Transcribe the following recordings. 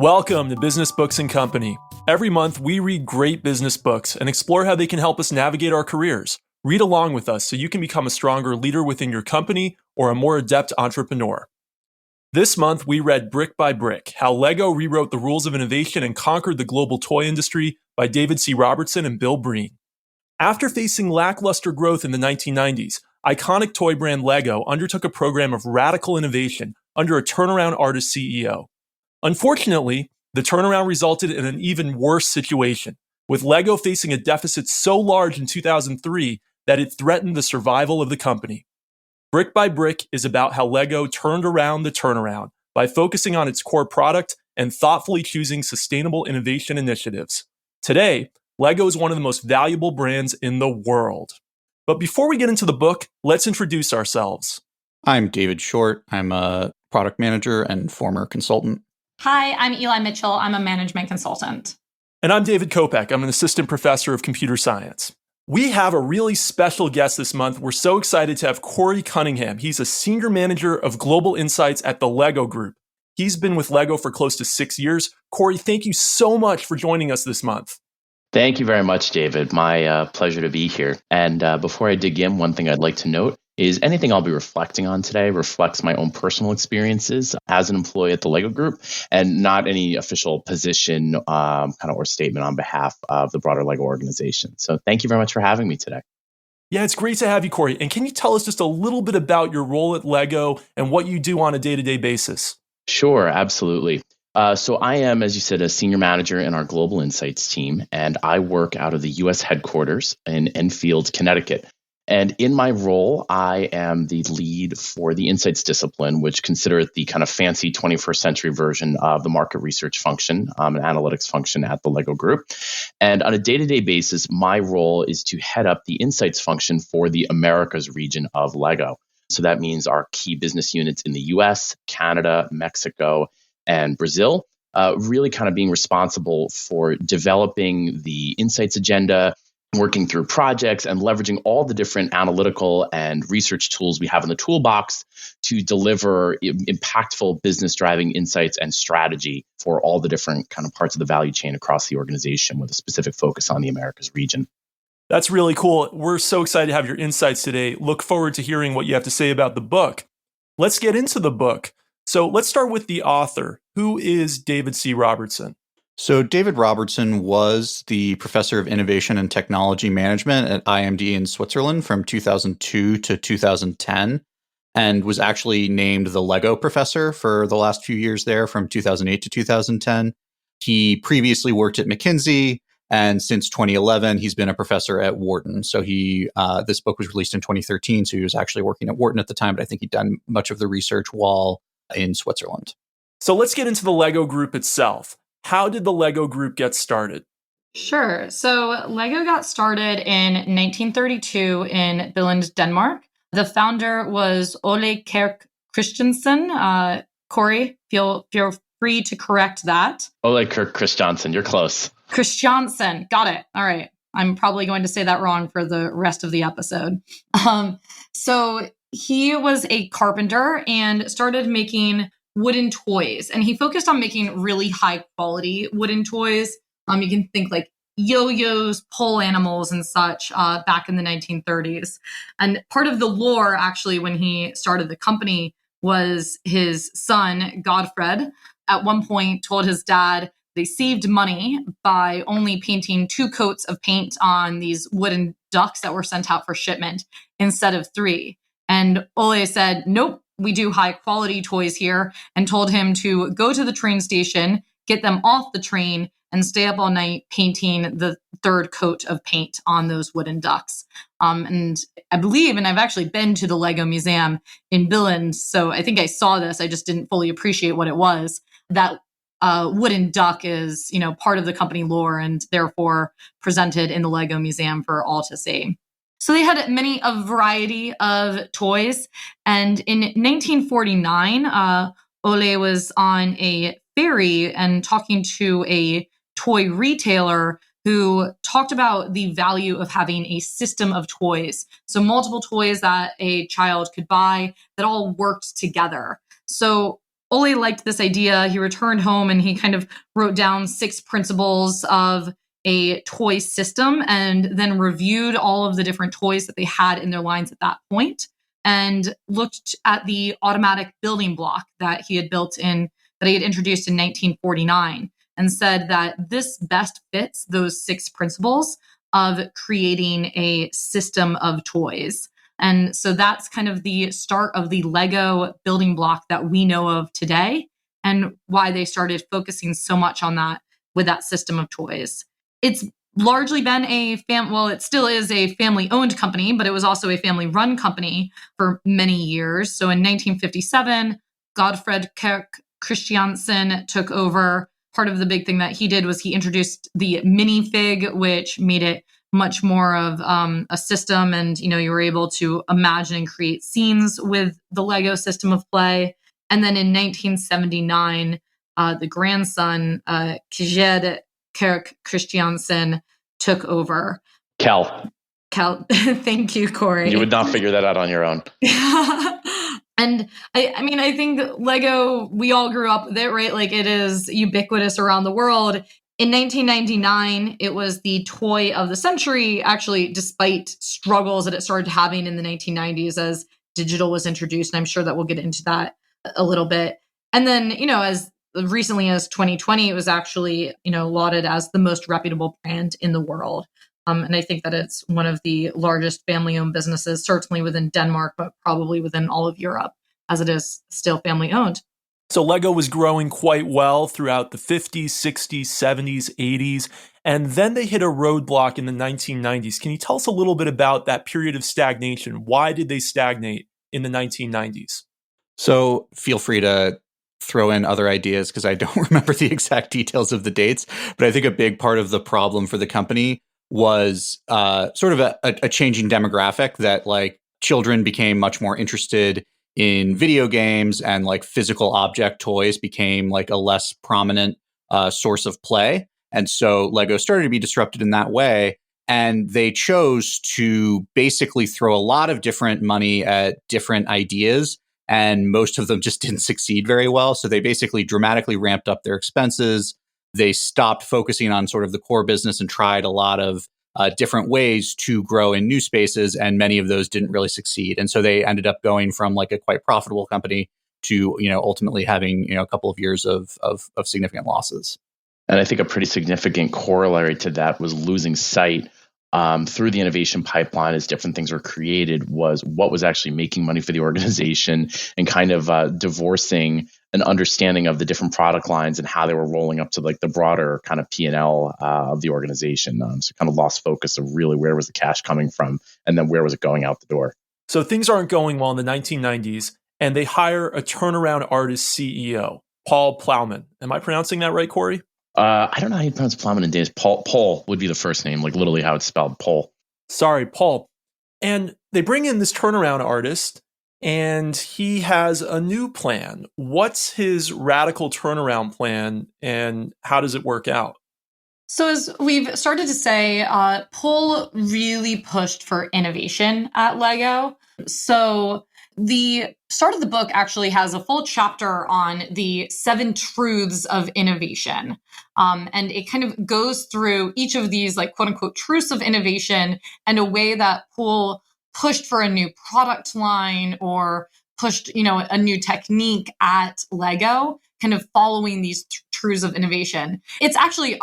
Welcome to Business Books and Company. Every month, we read great business books and explore how they can help us navigate our careers. Read along with us so you can become a stronger leader within your company or a more adept entrepreneur. This month, we read Brick by Brick, How Lego Rewrote the Rules of Innovation and Conquered the Global Toy Industry by David C. Robertson and Bill Breen. After facing lackluster growth in the 1990s, iconic toy brand Lego undertook a program of radical innovation under a turnaround artist CEO. Unfortunately, the turnaround resulted in an even worse situation, with Lego facing a deficit so large in 2003 that it threatened the survival of the company. Brick by Brick is about how Lego turned around the turnaround by focusing on its core product and thoughtfully choosing sustainable innovation initiatives. Today, Lego is one of the most valuable brands in the world. But before we get into the book, let's introduce ourselves. I'm David Short. I'm a product manager and former consultant. Hi, I'm Eli Mitchell. I'm a management consultant. And I'm David Kopek. I'm an assistant professor of computer science. We have a really special guest this month. We're so excited to have Cory Cunningham. He's a senior manager of global insights at the Lego Group. He's been with Lego for close to 6 years. Cory, thank you so much for joining us this month. Thank you very much, David. My pleasure to be here. And before I dig in, one thing I'd like to note is anything I'll be reflecting on today reflects my own personal experiences as an employee at the Lego Group and not any official position or statement on behalf of the broader Lego organization. So thank you very much for having me today. Yeah, it's great to have you, Cory. And can you tell us just a little bit about your role at Lego and what you do on a day-to-day basis? Sure, absolutely. So I am, as you said, a senior manager in our global insights team, and I work out of the U.S. headquarters in Enfield, Connecticut. And in my role, I am the lead for the insights discipline, which consider it the kind of fancy 21st century version of the market research function, and analytics function at the Lego Group. And on a day-to-day basis, my role is to head up the insights function for the Americas region of Lego. So that means our key business units in the US, Canada, Mexico, and Brazil, really kind of being responsible for developing the insights agenda, working through projects, and leveraging all the different analytical and research tools we have in the toolbox to deliver impactful business driving insights and strategy for all the different kind of parts of the value chain across the organization with a specific focus on the Americas region. That's really cool. We're so excited to have your insights today. Look forward to hearing what you have to say about the book. Let's get into the book. So let's start with the author. Who is David C. Robertson? So David Robertson was the professor of innovation and technology management at IMD in Switzerland from 2002 to 2010, and was actually named the Lego professor for the last few years there from 2008 to 2010. He previously worked at McKinsey, and since 2011, he's been a professor at Wharton. So this book was released in 2013, so he was actually working at Wharton at the time, but I think he'd done much of the research while in Switzerland. So let's get into the Lego Group itself. How did the Lego Group get started? Sure. So Lego got started in 1932 in Billund, Denmark. The founder was Ole Kirk Christiansen. Cory, feel free to correct that. Ole Kirk Christiansen, you're close. Christiansen, got it. All right. I'm probably going to say that wrong for the rest of the episode. So he was a carpenter and started making wooden toys. And he focused on making really high quality wooden toys. You can think like yo-yos, pole animals and such back in the 1930s. And part of the lore, actually, when he started the company was his son, Godfred, at one point told his dad they saved money by only painting 2 coats of paint on these wooden ducks that were sent out for shipment instead of 3. And Ole said, nope, we do high quality toys here, and told him to go to the train station, get them off the train, and stay up all night painting the 3rd coat of paint on those wooden ducks. And I believe, and I've actually been to the Lego Museum in Billund, so I think I saw this, I just didn't fully appreciate what it was. That wooden duck is, part of the company lore and therefore presented in the Lego Museum for all to see. So they had a variety of toys. And in 1949, Ole was on a ferry and talking to a toy retailer who talked about the value of having a system of toys. So multiple toys that a child could buy that all worked together. So Ole liked this idea. He returned home and he kind of wrote down 6 principles of a toy system and then reviewed all of the different toys that they had in their lines at that point and looked at the automatic building block that he had introduced in 1949 and said that this best fits those 6 principles of creating a system of toys. And so that's kind of the start of the Lego building block that we know of today and why they started focusing so much on that with that system of toys. It's largely been it still is a family-owned company, but it was also a family-run company for many years. So in 1957, Godfred Kirk Christiansen took over. Part of the big thing that he did was he introduced the minifig, which made it much more of a system. And, you were able to imagine and create scenes with the Lego system of play. And then in 1979, the grandson, Kjed Kirk Christiansen, took over. Cal. Thank you, Cory. You would not figure that out on your own. And I think Lego, we all grew up with it, right? Like it is ubiquitous around the world. In 1999, it was the toy of the century, actually, despite struggles that it started having in the 1990s as digital was introduced. And I'm sure that we'll get into that a little bit. And then, as recently as 2020, it was actually, lauded as the most reputable brand in the world. And I think that it's one of the largest family-owned businesses, certainly within Denmark, but probably within all of Europe, as it is still family-owned. So Lego was growing quite well throughout the 50s, 60s, 70s, 80s, and then they hit a roadblock in the 1990s. Can you tell us a little bit about that period of stagnation? Why did they stagnate in the 1990s? So feel free to throw in other ideas because I don't remember the exact details of the dates, but I think a big part of the problem for the company was sort of a changing demographic that like children became much more interested in video games and like physical object toys became like a less prominent source of play. And so Lego started to be disrupted in that way. And they chose to basically throw a lot of different money at different ideas. And most of them just didn't succeed very well. So they basically dramatically ramped up their expenses. They stopped focusing on sort of the core business and tried a lot of different ways to grow in new spaces. And many of those didn't really succeed. And so they ended up going from like a quite profitable company to, ultimately having, a couple of years of significant losses. And I think a pretty significant corollary to that was losing sight through the innovation pipeline as different things were created was what was actually making money for the organization and kind of divorcing an understanding of the different product lines and how they were rolling up to like the broader kind of P&L of the organization. So kind of lost focus of really where was the cash coming from and then where was it going out the door. So things aren't going well in the 1990s and they hire a turnaround artist CEO, Paul Plowman. Am I pronouncing that right, Cory? I don't know how you pronounce Plowman in Danish. Paul would be the first name, like literally how it's spelled, Paul. Sorry, Paul. And they bring in this turnaround artist, and he has a new plan. What's his radical turnaround plan, and how does it work out? So as we've started to say, Paul really pushed for innovation at Lego. So the start of the book actually has a full chapter on the 7 truths of innovation. And it kind of goes through each of these like quote unquote truths of innovation and a way that Paul pushed for a new product line or pushed, a new technique at Lego, kind of following these truths of innovation. It's actually,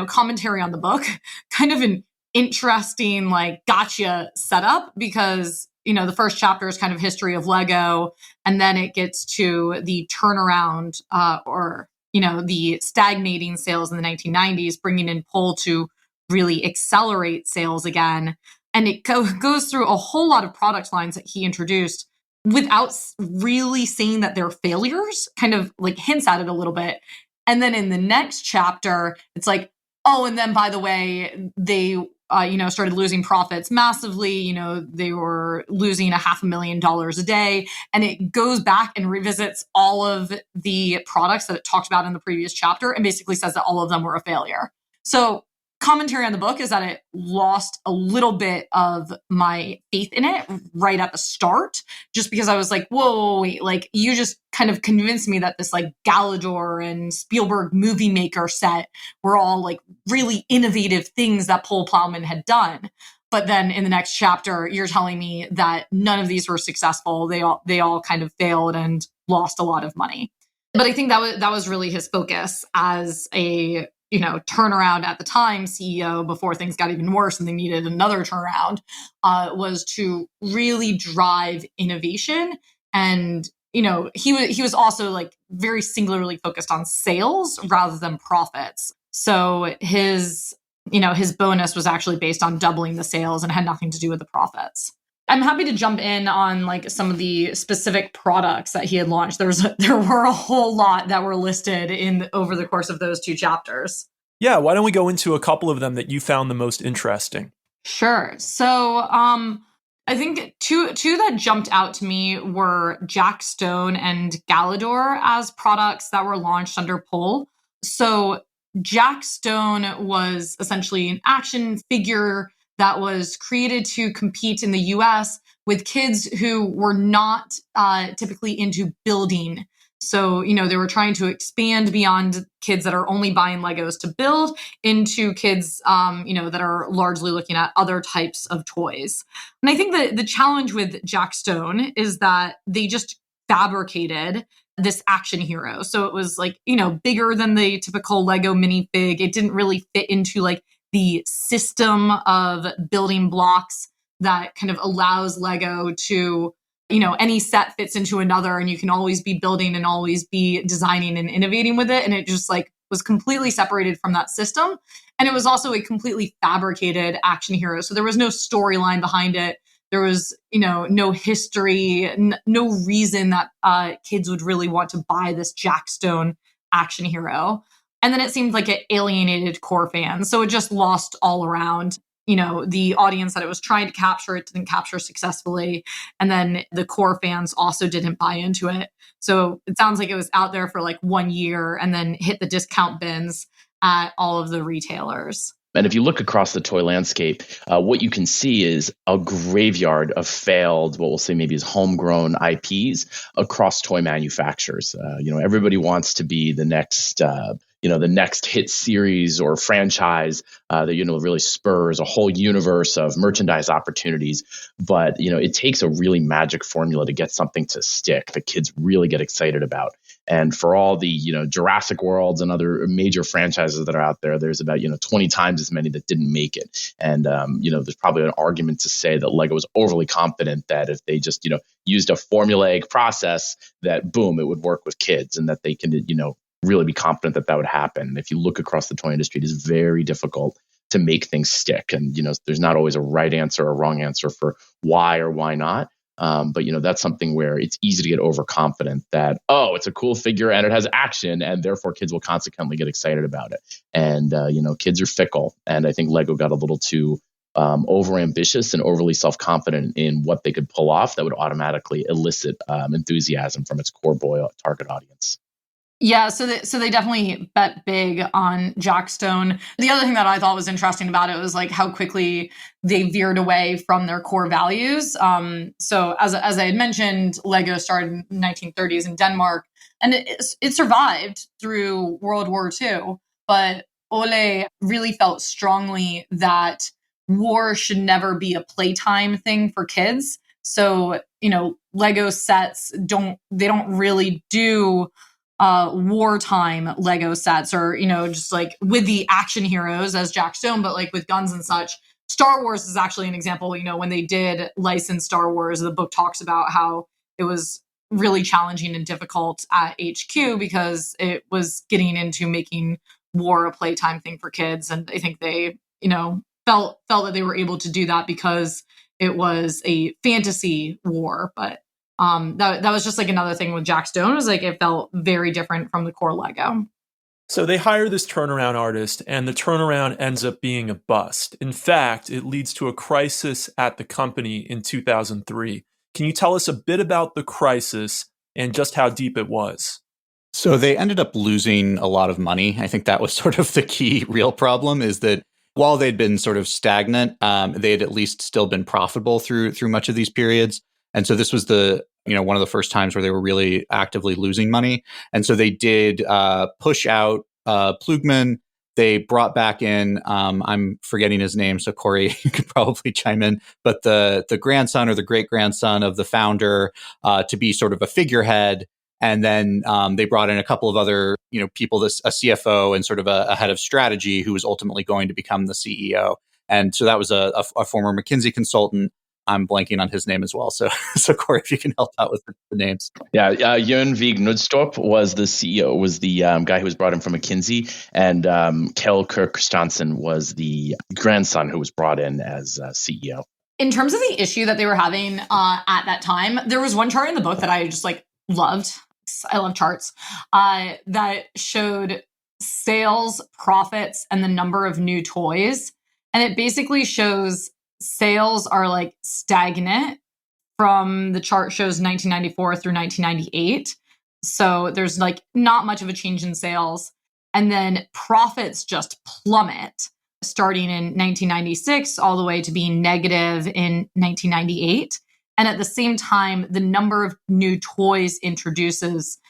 commentary on the book, kind of an interesting, like, gotcha setup because, the first chapter is kind of history of Lego, and then it gets to the turnaround or the stagnating sales in the 1990s, bringing in Paul to really accelerate sales again. And it goes through a whole lot of product lines that he introduced without really saying that they're failures, kind of like hints at it a little bit. And then in the next chapter, it's like, oh, and then by the way, they started losing profits massively. They were losing $500,000 a day. And it goes back and revisits all of the products that it talked about in the previous chapter and basically says that all of them were a failure. So commentary on the book is that it lost a little bit of my faith in it right at the start, just because I was like, whoa, wait, like you just kind of convinced me that this like Galador and Spielberg movie maker set were all like really innovative things that Paul Plowman had done. But then in the next chapter, you're telling me that none of these were successful. They all kind of failed and lost a lot of money. But I think that was really his focus as a turnaround at the time CEO before things got even worse and they needed another turnaround, was to really drive innovation. And, he was also like very singularly focused on sales rather than profits. So his bonus was actually based on doubling the sales and had nothing to do with the profits. I'm happy to jump in on like some of the specific products that he had launched. There were a whole lot that were listed over the course of those 2 chapters. Yeah, why don't we go into a couple of them that you found the most interesting? Sure. So I think two that jumped out to me were Jack Stone and Galador as products that were launched under Pull. So Jack Stone was essentially an action figure that was created to compete in the US with kids who were not typically into building. So, they were trying to expand beyond kids that are only buying Legos to build into kids, that are largely looking at other types of toys. And I think that the challenge with Jack Stone is that they just fabricated this action hero. So it was like, bigger than the typical Lego minifig. It didn't really fit into like the system of building blocks that kind of allows Lego to, any set fits into another and you can always be building and always be designing and innovating with it. And it just like was completely separated from that system. And it was also a completely fabricated action hero. So there was no storyline behind it. There was, no history, no reason that kids would really want to buy this Jack Stone action hero. And then it seemed like it alienated core fans. So it just lost all around. The audience that it was trying to capture, it didn't capture successfully. And then the core fans also didn't buy into it. So it sounds like it was out there for like 1 year and then hit the discount bins at all of the retailers. And if you look across the toy landscape, what you can see is a graveyard of failed, what we'll say maybe is homegrown IPs across toy manufacturers. Everybody wants to be the next the next hit series or franchise that really spurs a whole universe of merchandise opportunities. But it takes a really magic formula to get something to stick that kids really get excited about. And for all the Jurassic Worlds and other major franchises that are out there, there's about 20 times as many that didn't make it. And there's probably an argument to say that Lego was overly confident that if they just used a formulaic process, that boom, it would work with kids, and that they can really be confident that would happen. And if you look across the toy industry, it is very difficult to make things stick. And, there's not always a right answer or a wrong answer for why or why not. But that's something where it's easy to get overconfident that, it's a cool figure and it has action, and therefore kids will consequently get excited about it. And, kids are fickle. And I think Lego got a little too overambitious and overly self-confident in what they could pull off that would automatically elicit enthusiasm from its core target audience. Yeah, so they definitely bet big on Jack Stone. The other thing that I thought was interesting about it was like how quickly they veered away from their core values. So as I had mentioned, Lego started in the 1930s in Denmark, and it survived through World War II. But Ole really felt strongly that war should never be a playtime thing for kids. So Lego sets don't really do wartime Lego sets, or just like with the action heroes as Jack Stone, but like with guns and such. Star Wars is actually an example. When they did license Star Wars, the book talks about how it was really challenging and difficult at HQ because it was getting into making war a playtime thing for kids. And I think they felt that they were able to do that because it was a fantasy war. But that was just like another thing with Jack Stone, was like it felt very different from the core Lego. So they hire this turnaround artist, and the turnaround ends up being a bust. In fact, it leads to a crisis at the company in 2003. Can you tell us a bit about the crisis and just how deep it was? So they ended up losing a lot of money. I think that was sort of the key real problem, is that while they'd been sort of stagnant, they had at least still been profitable through much of these periods. And so this was one of the first times where they were really actively losing money. And so they did push out Plugman. They brought back in, I'm forgetting his name, so Cory, you could probably chime in, but the grandson or the great-grandson of the founder to be sort of a figurehead. And then they brought in a couple of other, people, a CFO and sort of a head of strategy who was ultimately going to become the CEO. And so that was a former McKinsey consultant. I'm blanking on his name as well. So Cory, if you can help out with the names. Yeah, Jørn Vig Knudstorp was the CEO, was the guy who was brought in from McKinsey, and Kjell Kirk Christiansen was the grandson who was brought in as CEO. In terms of the issue that they were having at that time, there was one chart in the book that I just loved. I love charts that showed sales, profits, and the number of new toys. And it basically shows sales are stagnant from the chart shows 1994 through 1998. So there's not much of a change in sales. And then profits just plummet starting in 1996 all the way to being negative in 1998. And at the same time, the number of new toys introduced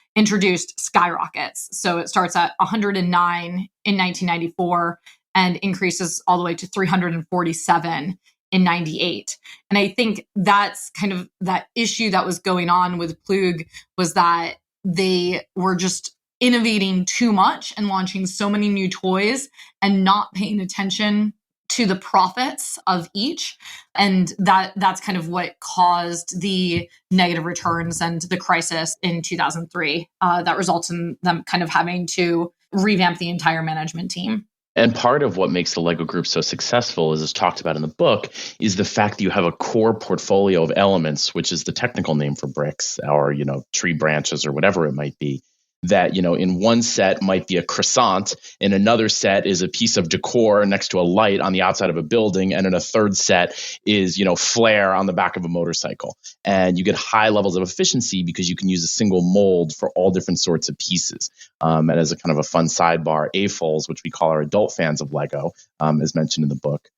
skyrockets. So it starts at 109 in 1994 and increases all the way to 347 in 98. And I think that's kind of that issue that was going on with Plug was that they were just innovating too much and launching so many new toys and not paying attention to the profits of each. And that's kind of what caused the negative returns and the crisis in 2003 that results in them kind of having to revamp the entire management team. And part of what makes the Lego Group so successful, as is talked about in the book, is the fact that you have a core portfolio of elements, which is the technical name for bricks or, tree branches or whatever it might be, that, in one set might be a croissant, in another set is a piece of decor next to a light on the outside of a building, and in a third set is, flare on the back of a motorcycle. And you get high levels of efficiency because you can use a single mold for all different sorts of pieces. And as a kind of a fun sidebar, AFOLs, which we call our adult fans of Lego, as mentioned in the book,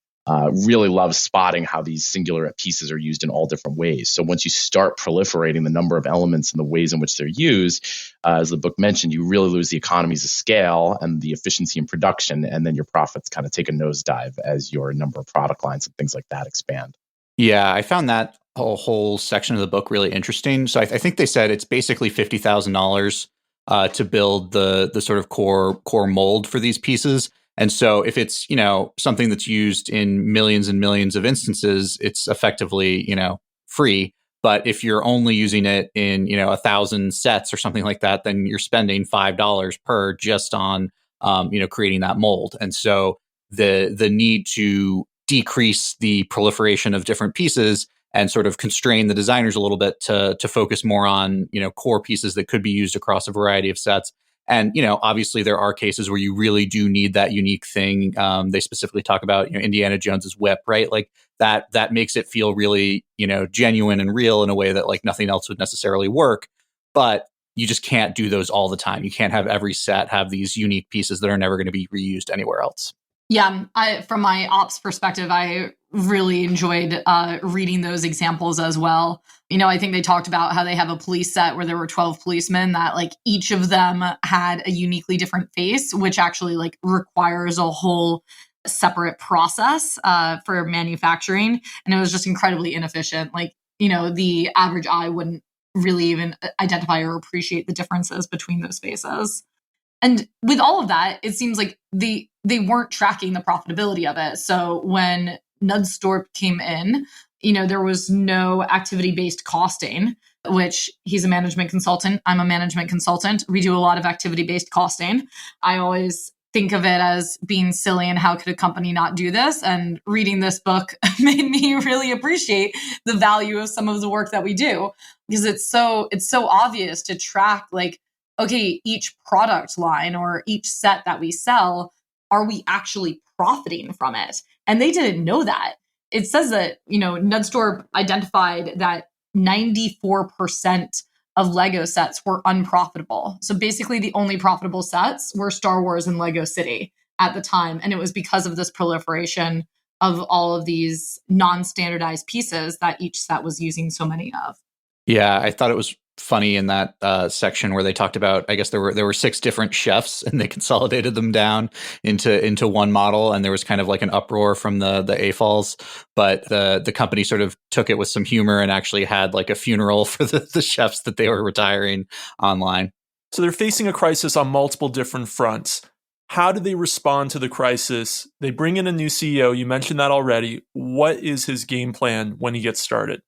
really love spotting how these singular pieces are used in all different ways. So once you start proliferating the number of elements and the ways in which they're used, as the book mentioned, you really lose the economies of scale and the efficiency in production, and then your profits kind of take a nosedive as your number of product lines and things like that expand. Yeah, I found that whole section of the book really interesting. So I think they said it's basically $50,000 to build the sort of core mold for these pieces. And so if it's, something that's used in millions and millions of instances, it's effectively, free. But if you're only using it in, 1,000 sets or something like that, then you're spending $5 per just on, creating that mold. And so the need to decrease the proliferation of different pieces and sort of constrain the designers a little bit to focus more on, core pieces that could be used across a variety of sets. And, obviously there are cases where you really do need that unique thing. They specifically talk about, Indiana Jones's whip, right? Like that makes it feel really, genuine and real in a way that nothing else would necessarily work. But you just can't do those all the time. You can't have every set have these unique pieces that are never going to be reused anywhere else. Yeah, from my ops perspective, I really enjoyed reading those examples as well. I think they talked about how they have a police set where there were 12 policemen that each of them had a uniquely different face, which actually requires a whole separate process for manufacturing. And it was just incredibly inefficient. The average eye wouldn't really even identify or appreciate the differences between those faces. And with all of that, it seems like they weren't tracking the profitability of it. So when Knudstorp came in, there was no activity-based costing, which he's a management consultant. I'm a management consultant. We do a lot of activity-based costing. I always think of it as being silly and how could a company not do this? And reading this book made me really appreciate the value of some of the work that we do, because it's so obvious to track okay, each product line or each set that we sell, are we actually profiting from it? And they didn't know that. It says that, Knudstorp identified that 94% of Lego sets were unprofitable. So basically the only profitable sets were Star Wars and Lego City at the time. And it was because of this proliferation of all of these non-standardized pieces that each set was using so many of. Yeah, I thought it was funny in that section where they talked about, I guess there were 6 different chefs and they consolidated them down into one model, and there was kind of like an uproar from the AFOLs, but the company sort of took it with some humor and actually had like a funeral for the chefs that they were retiring online. So they're facing a crisis on multiple different fronts. How do they respond to the crisis? They bring in a new CEO. You mentioned that already. What is his game plan when he gets started?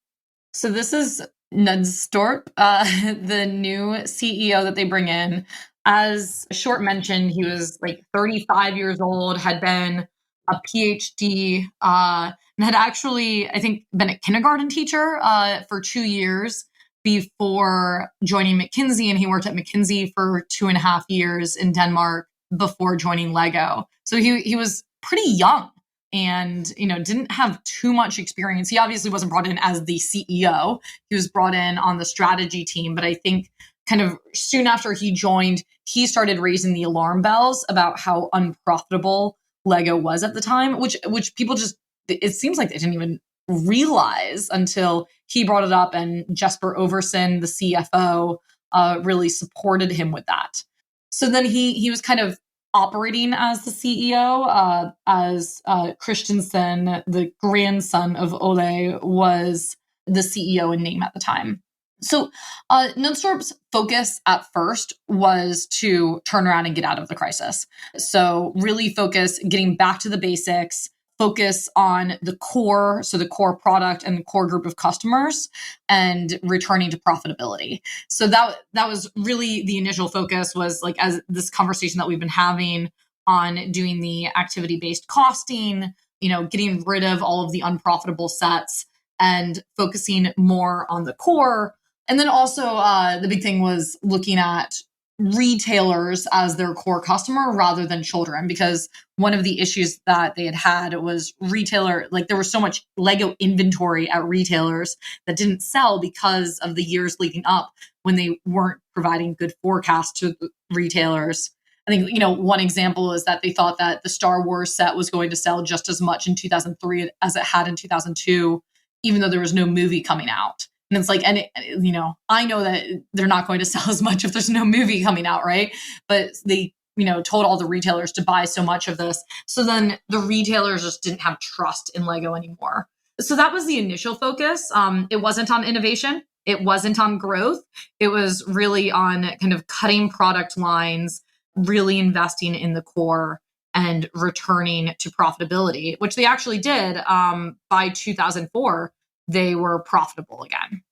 So this is Nudstorp, the new CEO that they bring in. As Short mentioned, he was like 35 years old, had been a PhD, and had actually, I think, been a kindergarten teacher for 2 years before joining McKinsey. And he worked at McKinsey for 2.5 years in Denmark before joining Lego. So he was pretty young and, didn't have too much experience. He obviously wasn't brought in as the CEO. He was brought in on the strategy team. But I think kind of soon after he joined, he started raising the alarm bells about how unprofitable Lego was at the time, which people just, it seems like they didn't even realize until he brought it up, and Jesper Overson, the CFO, really supported him with that. So then he was kind of operating as the CEO, as Christensen, the grandson of Ole, was the CEO in name at the time. So Nudstorp's focus at first was to turn around and get out of the crisis. So really focus getting back to the basics, focus on the core, so the core product and the core group of customers, and returning to profitability. So that was really the initial focus, was like, as this conversation that we've been having on doing the activity-based costing, getting rid of all of the unprofitable sets and focusing more on the core. And then also the big thing was looking at retailers as their core customer rather than children, because one of the issues that they had was retailer, like there was so much Lego inventory at retailers that didn't sell because of the years leading up when they weren't providing good forecasts to retailers. I think, one example is that they thought that the Star Wars set was going to sell just as much in 2003 as it had in 2002, even though there was no movie coming out. And it's like, I know that they're not going to sell as much if there's no movie coming out, right? But they, told all the retailers to buy so much of this. So then the retailers just didn't have trust in Lego anymore. So that was the initial focus. It wasn't on innovation. It wasn't on growth. It was really on kind of cutting product lines, really investing in the core, and returning to profitability, which they actually did. By 2004, they were profitable again.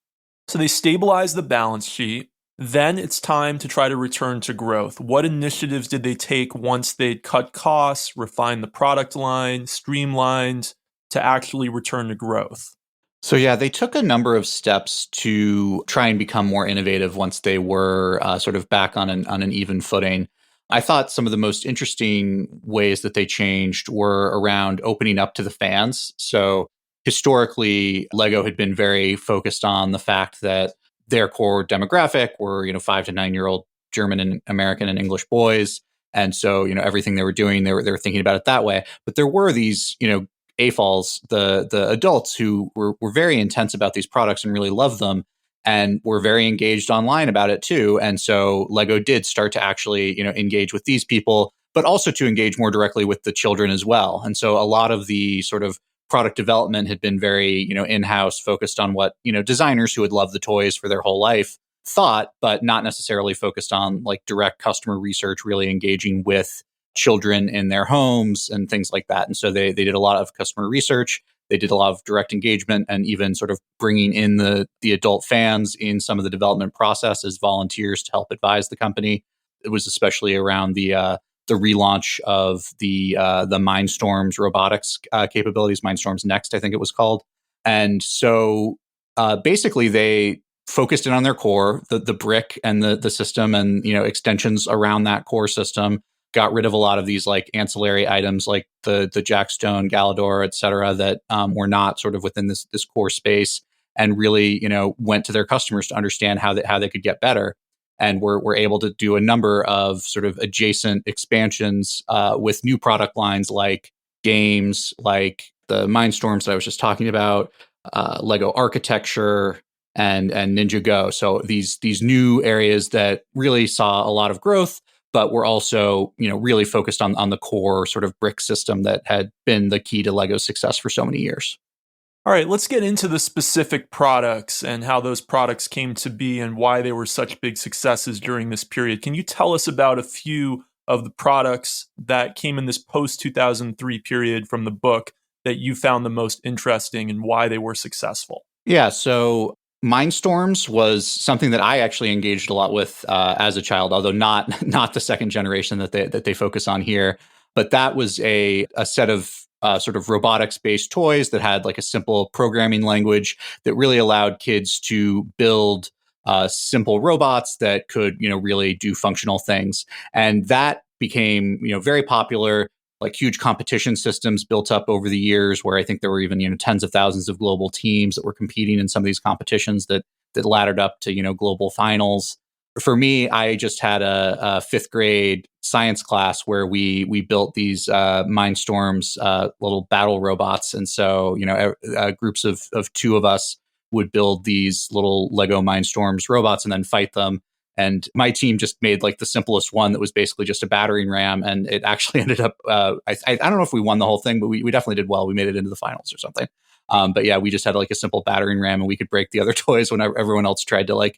So they stabilized the balance sheet. Then it's time to try to return to growth. What initiatives did they take once they'd cut costs, refined the product line, streamlined, to actually return to growth? So yeah, they took a number of steps to try and become more innovative once they were sort of back on an even footing. I thought some of the most interesting ways that they changed were around opening up to the fans. So historically, Lego had been very focused on the fact that their core demographic were, 5 to 9 year old German and American and English boys. And so, everything they were doing, they were thinking about it that way. But there were these, AFOLs, the adults who were very intense about these products and really loved them, and were very engaged online about it too. And so Lego did start to actually, engage with these people, but also to engage more directly with the children as well. And so a lot of the sort of product development had been very, in-house, focused on what, designers who had loved the toys for their whole life thought, but not necessarily focused on like direct customer research, really engaging with children in their homes and things like that. And so they did a lot of customer research. They did a lot of direct engagement, and even sort of bringing in the adult fans in some of the development process as volunteers to help advise the company. It was especially around the relaunch of the Mindstorms robotics capabilities, Mindstorms Next, I think it was called. And so basically they focused in on their core, the brick and the system and, extensions around that core system, got rid of a lot of these like ancillary items like the Jackstone, Galador, et cetera, that were not sort of within this core space, and really, went to their customers to understand how they could get better. And we're able to do a number of sort of adjacent expansions with new product lines like games, like the Mindstorms that I was just talking about, Lego architecture, and Ninjago. So these new areas that really saw a lot of growth, but we're also really focused on the core sort of brick system that had been the key to Lego's success for so many years. All right, let's get into the specific products and how those products came to be and why they were such big successes during this period. Can you tell us about a few of the products that came in this post-2003 period from the book that you found the most interesting and why they were successful? Yeah, so Mindstorms was something that I actually engaged a lot with as a child, although not the second generation that they focus on here. But that was a set of sort of robotics-based toys that had like a simple programming language that really allowed kids to build simple robots that could really do functional things. And that became very popular. Like huge competition systems built up over the years, where I think there were even tens of thousands of global teams that were competing in some of these competitions that laddered up to global finals. For me, I just had a fifth grade science class where we built these Mindstorms, little battle robots, and so groups of two of us would build these little Lego Mindstorms robots and then fight them. And my team just made like the simplest one that was basically just a battering ram. And it actually ended up, I don't know if we won the whole thing, but we definitely did well. We made it into the finals or something. But yeah, we just had like a simple battering ram and we could break the other toys when everyone else tried to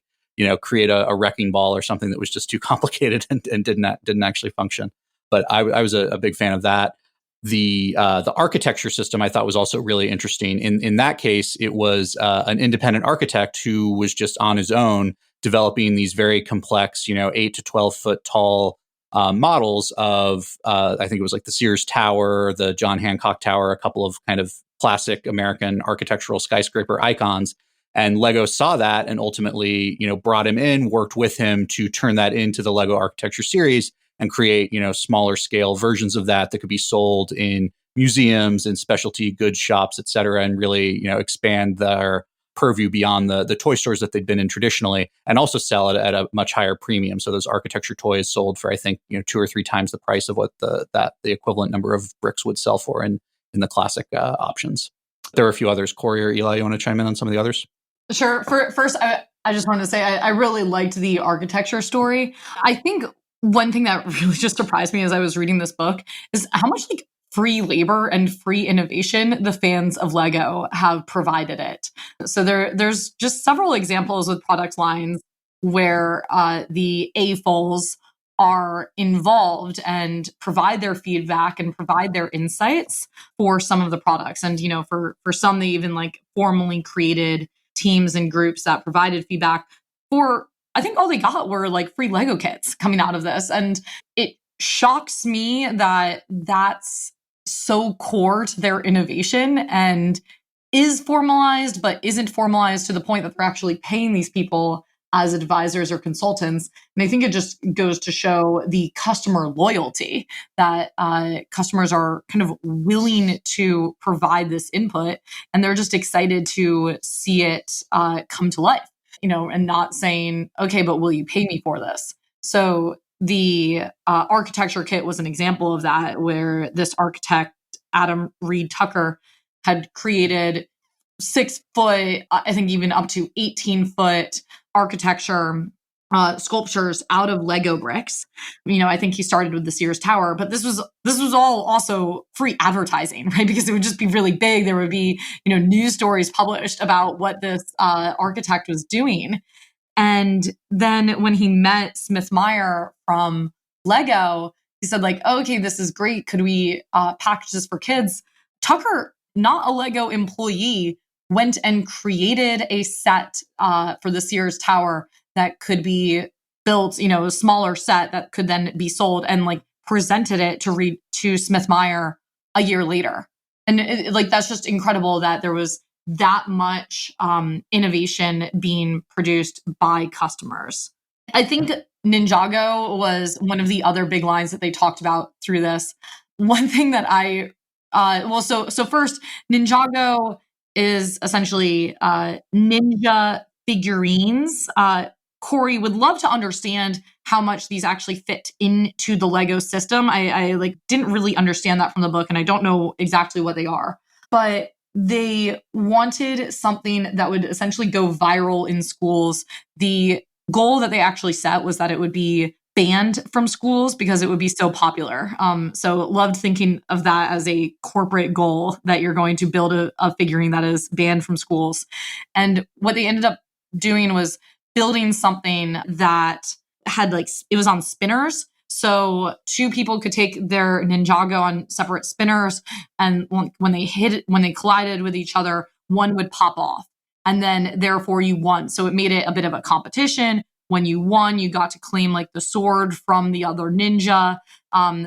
create a wrecking ball or something that was just too complicated and didn't actually function. But I was a big fan of that. The architecture system I thought was also really interesting. In that case, it was an independent architect who was just on his own developing these very complex, 8 to 12 foot tall models of, I think it was like the Sears Tower, the John Hancock Tower, a couple of kind of classic American architectural skyscraper icons. And Lego saw that and ultimately, brought him in, worked with him to turn that into the Lego architecture series and create, smaller scale versions of that could be sold in museums and specialty goods shops, et cetera, and really, expand their purview beyond the toy stores that they'd been in traditionally, and also sell it at a much higher premium. So those architecture toys sold for, I think, 2 or 3 times the price of what the equivalent number of bricks would sell for in the classic options. There are a few others. Cory or Eli, you want to chime in on some of the others? Sure. First, I just wanted to say I really liked the architecture story. I think one thing that really just surprised me as I was reading this book is how much free labor and free innovation the fans of Lego have provided it. So there's just several examples with product lines where the AFOLs are involved and provide their feedback and provide their insights for some of the products. And, for some, they even formally created teams and groups that provided feedback for, I think all they got were free Lego kits coming out of this. And it shocks me that that's so core to their innovation and is formalized, but isn't formalized to the point that they're actually paying these people as advisors or consultants. And I think it just goes to show the customer loyalty that customers are kind of willing to provide this input, and they're just excited to see it come to life, and not saying, okay, but will you pay me for this? So the architecture kit was an example of that, where this architect, Adam Reed Tucker, had created 6 foot, I think even up to 18 foot architecture sculptures out of Lego bricks. I think he started with the Sears Tower, but this was all also free advertising, right? Because it would just be really big. There would be, news stories published about what this architect was doing. And then when he met Smith Meyer from Lego, he said okay, this is great. Could we package this for kids? Tucker, not a Lego employee, went and created a set for the Sears Tower that could be built, a smaller set that could then be sold, and presented it to Smith Meyer a year later. And that's just incredible that there was that much innovation being produced by customers. I think Ninjago was one of the other big lines that they talked about through this. One thing that so first, Ninjago is essentially ninja figurines. Cory, would love to understand how much these actually fit into the Lego system. I like didn't really understand that from the book, and I don't know exactly what they are. But they wanted something that would essentially go viral in schools. The goal that they actually set was that it would be banned from schools because it would be so popular. So loved thinking of that as a corporate goal, that you're going to build a figurine that is banned from schools. And what they ended up doing was building something that had it was on spinners. So two people could take their Ninjago on separate spinners, and when they collided with each other, one would pop off, and then therefore you won. So it made it a bit of a competition. When you won, you got to claim the sword from the other ninja.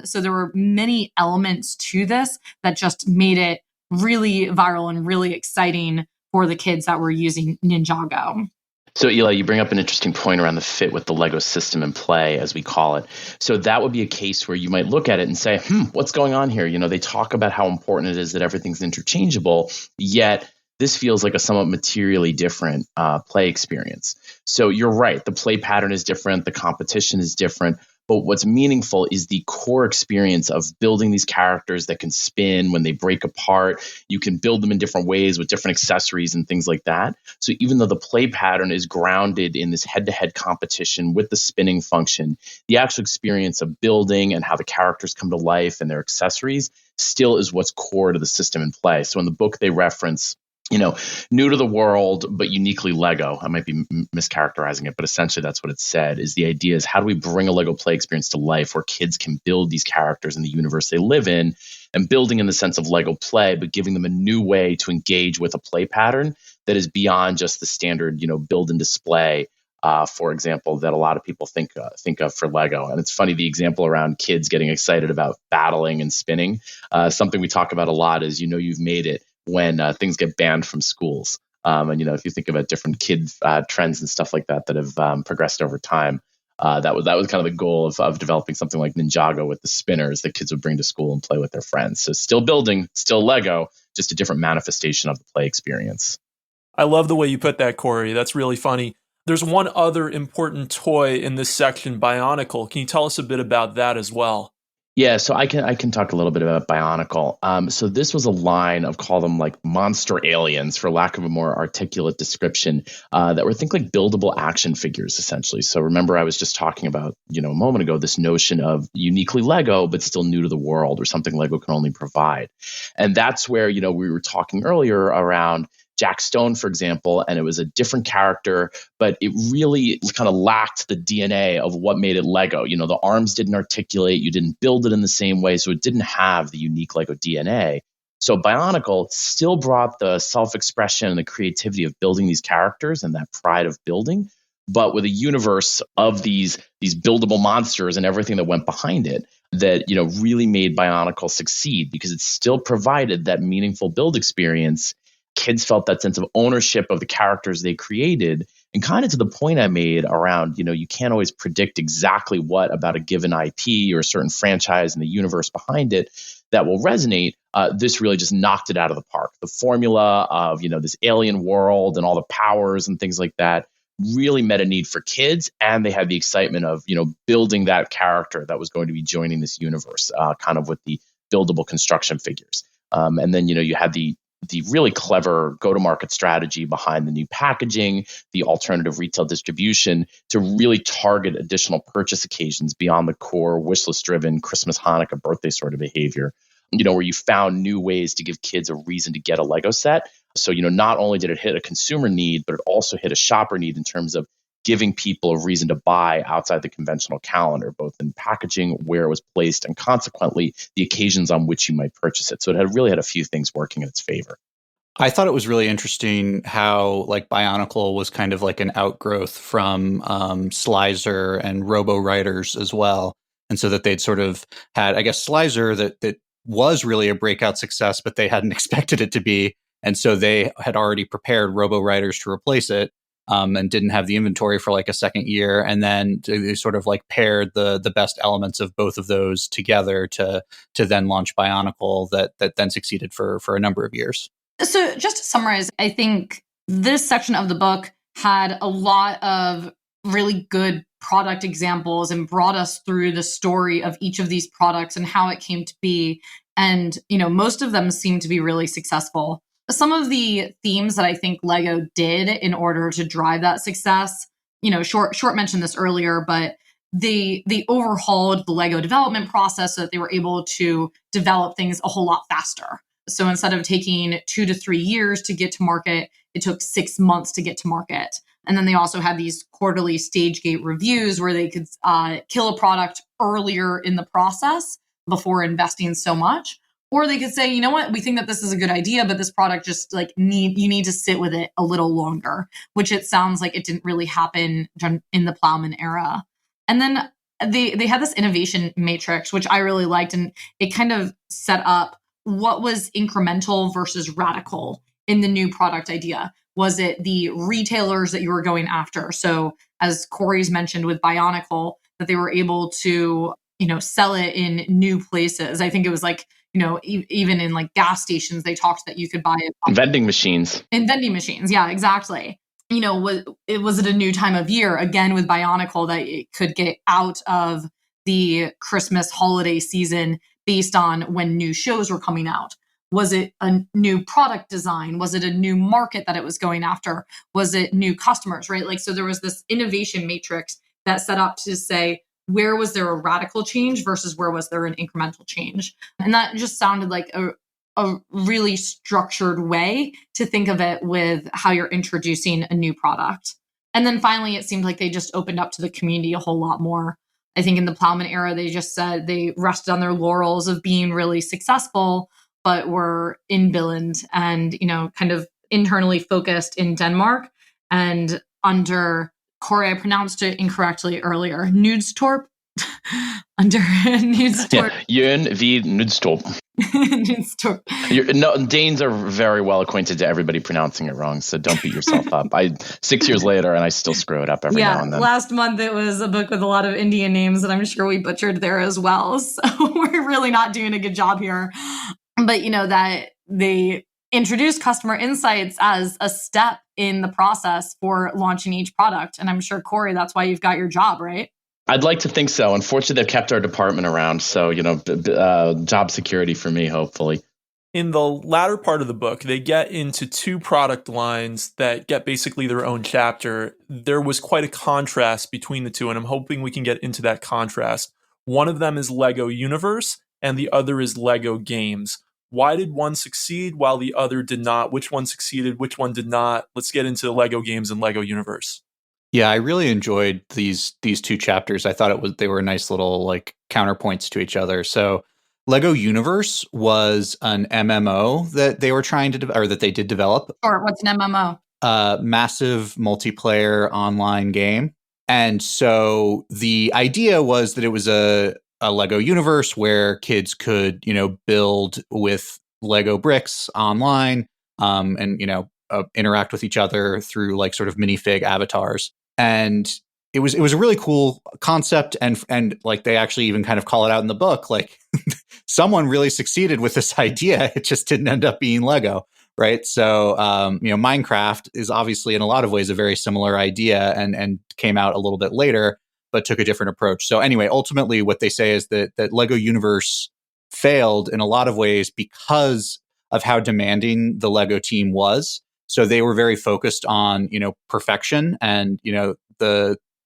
So there were many elements to this that just made it really viral and really exciting for the kids that were using Ninjago. So, Eli, you bring up an interesting point around the fit with the Lego system in play, as we call it. So that would be a case where you might look at it and say, what's going on here? They talk about how important it is that everything's interchangeable, yet this feels like a somewhat materially different play experience. So you're right. The play pattern is different. The competition is different. But what's meaningful is the core experience of building these characters that can spin when they break apart. You can build them in different ways with different accessories and things like that. So even though the play pattern is grounded in this head-to-head competition with the spinning function, the actual experience of building and how the characters come to life and their accessories still is what's core to the system in play. So in the book, they reference new to the world, but uniquely Lego. I might be mischaracterizing it, but essentially that's what it said, is the idea is how do we bring a Lego play experience to life where kids can build these characters in the universe they live in, and building in the sense of Lego play, but giving them a new way to engage with a play pattern that is beyond just the standard, build and display, for example, that a lot of people think of for Lego. And it's funny, the example around kids getting excited about battling and spinning, something we talk about a lot is, you've made it when things get banned from schools. And, if you think about different kid trends and stuff like that have progressed over time, that was kind of the goal of developing something like Ninjago with the spinners that kids would bring to school and play with their friends. So still building, still Lego, just a different manifestation of the play experience. I love the way you put that, Cory. That's really funny. There's one other important toy in this section, Bionicle. Can you tell us a bit about that as well? Yeah, so I can talk a little bit about Bionicle. So this was a line of, call them monster aliens, for lack of a more articulate description, that were like buildable action figures, essentially. So remember, I was just talking about, a moment ago, this notion of uniquely Lego, but still new to the world, or something Lego can only provide. And that's where, we were talking earlier around Jack Stone, for example, and it was a different character, but it really kind of lacked the DNA of what made it Lego. The arms didn't articulate, you didn't build it in the same way, so it didn't have the unique Lego DNA. So Bionicle still brought the self-expression and the creativity of building these characters and that pride of building, but with a universe of these buildable monsters and everything that went behind it that, really made Bionicle succeed, because it still provided that meaningful build experience. Kids felt that sense of ownership of the characters they created, and kind of to the point I made around, you can't always predict exactly what about a given IP or a certain franchise and the universe behind it that will resonate. This really just knocked it out of the park. The formula of, this alien world and all the powers and things like that really met a need for kids, and they had the excitement of, building that character that was going to be joining this universe, kind of with the buildable construction figures. And then, you had the really clever go-to-market strategy behind the new packaging, the alternative retail distribution, to really target additional purchase occasions beyond the core wishlist-driven Christmas, Hanukkah, birthday sort of behavior, where you found new ways to give kids a reason to get a Lego set. So, not only did it hit a consumer need, but it also hit a shopper need in terms of giving people a reason to buy outside the conventional calendar, both in packaging, where it was placed, and consequently the occasions on which you might purchase it. So it really had a few things working in its favor. I thought it was really interesting how Bionicle was kind of like an outgrowth from Slizer and Robo Riders as well. And so that they'd sort of had, I guess, Slizer that was really a breakout success, but they hadn't expected it to be. And so they had already prepared Robo Riders to replace it. And didn't have the inventory for a second year. And then they sort of paired the best elements of both of those together to then launch Bionicle that then succeeded for a number of years. So just to summarize, I think this section of the book had a lot of really good product examples and brought us through the story of each of these products and how it came to be. And, most of them seem to be really successful. Some of the themes that I think Lego did in order to drive that success, Short mentioned this earlier, but they overhauled the Lego development process so that they were able to develop things a whole lot faster. So instead of taking 2 to 3 years to get to market, it took 6 months to get to market. And then they also had these quarterly stage gate reviews where they could kill a product earlier in the process before investing so much. Or they could say, you know what, we think that this is a good idea, but this product just you need to sit with it a little longer, which it sounds like it didn't really happen in the Plowman era. And then they had this innovation matrix, which I really liked, and it kind of set up what was incremental versus radical in the new product idea. Was it the retailers that you were going after? So as Cory's mentioned with Bionicle, that they were able to, sell it in new places. I think it was even in gas stations, they talked that you could buy it. Vending machines. In vending machines. Yeah, exactly. Was it a new time of year, again, with Bionicle, that it could get out of the Christmas holiday season based on when new shows were coming out? Was it a new product design? Was it a new market that it was going after? Was it new customers, right? So there was this innovation matrix that set up to say, where was there a radical change versus where was there an incremental change? And that just sounded like a really structured way to think of it with how you're introducing a new product. And then finally, it seemed like they just opened up to the community a whole lot more. I think in the Plowman era, they just said they rested on their laurels of being really successful, but were in Billund and, kind of internally focused in Denmark and under, Cory, I pronounced it incorrectly earlier, Nudstorp. Under Nudstorp. Yeah, Jørn V. Nudstorp. Nudstorp. Danes are very well acquainted to everybody pronouncing it wrong, so don't beat yourself up. 6 years later, and I still screw it up every now and then. Last month it was a book with a lot of Indian names that I'm sure we butchered there as well. So we're really not doing a good job here. But that they introduced customer insights as a step in the process for launching each product. And I'm sure, Cory, that's why you've got your job, right? I'd like to think so. Unfortunately, they've kept our department around. So, job security for me, hopefully. In the latter part of the book, they get into 2 product lines that get basically their own chapter. There was quite a contrast between the two, and I'm hoping we can get into that contrast. One of them is Lego Universe, and the other is Lego Games. Why did one succeed while the other did not? Which one succeeded? Which one did not? Let's get into Lego Games and Lego Universe. Yeah, I really enjoyed these 2 chapters. I thought they were nice little counterpoints to each other. So Lego Universe was an MMO that they were trying to or that they did develop. Sure. What's an MMO? Massive multiplayer online game. And so the idea was that it was a Lego universe where kids could, build with Lego bricks online, and, interact with each other through sort of minifig avatars. And it was a really cool concept. And they actually even kind of call it out in the book, someone really succeeded with this idea. It just didn't end up being Lego. Right. So, Minecraft is obviously in a lot of ways a very similar idea and came out a little bit later, but took a different approach. So anyway, ultimately what they say is that Lego Universe failed in a lot of ways because of how demanding the Lego team was. So they were very focused on, perfection, and,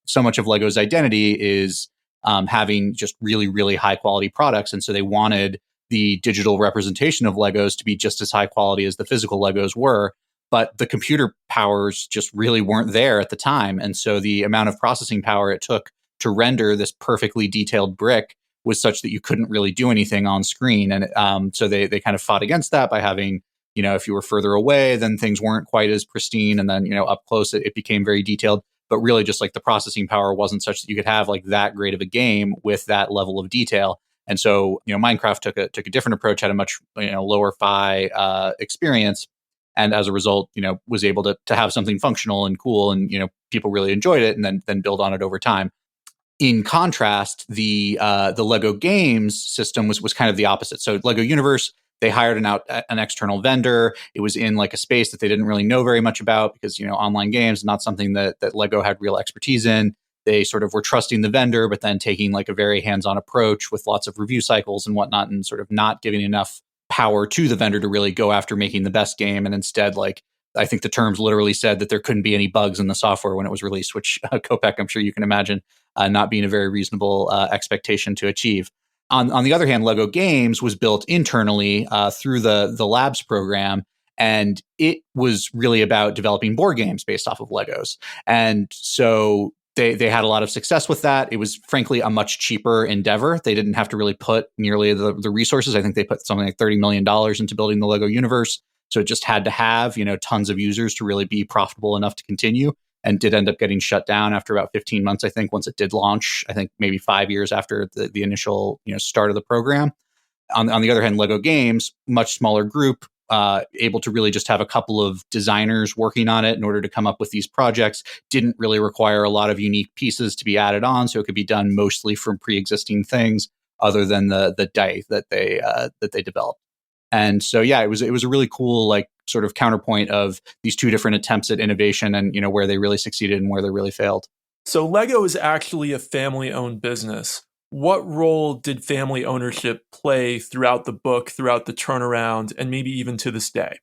so much of Lego's identity is having just really, really high quality products. And so they wanted the digital representation of Legos to be just as high quality as the physical Legos were, but the computer powers just really weren't there at the time. And so the amount of processing power it took to render this perfectly detailed brick was such that you couldn't really do anything on screen. And so they kind of fought against that by having, if you were further away, then things weren't quite as pristine. And then, up close, it became very detailed. But really just the processing power wasn't such that you could have that great of a game with that level of detail. And so, Minecraft took a different approach, had a much, lower PHI experience. And as a result, was able to have something functional and cool, and, people really enjoyed it, and then build on it over time. In contrast, the Lego Games system was kind of the opposite. So Lego Universe, They hired an external vendor. It was in like a space that they didn't really know very much about because, online games, not something that Lego had real expertise in. They sort of were trusting the vendor, but then taking like a very hands-on approach with lots of review cycles and whatnot, and sort of not giving enough power to the vendor to really go after making the best game. And instead, like, I think the terms literally said that there couldn't be any bugs in the software when it was released, which Kopek, I'm sure you can imagine, not being a very reasonable expectation to achieve. On the other hand, Lego Games was built internally through the Labs program, and it was really about developing board games based off of Legos. And so they had a lot of success with that. It was frankly a much cheaper endeavor. They didn't have to really put nearly the resources. I think they put something like $30 million into building the Lego universe. So it just had to have, tons of users to really be profitable enough to continue, and did end up getting shut down after about 15 months, I think, once it did launch, I think maybe 5 years after the initial, start of the program. On the other hand, Lego Games, much smaller group, able to really just have a couple of designers working on it in order to come up with these projects, didn't really require a lot of unique pieces to be added on. So it could be done mostly from pre-existing things other than the die that they developed. And so, yeah, it was a really cool, like, sort of counterpoint of these two different attempts at innovation and, where they really succeeded and where they really failed. So Lego is actually a family-owned business. What role did family ownership play throughout the book, throughout the turnaround, and maybe even to this day?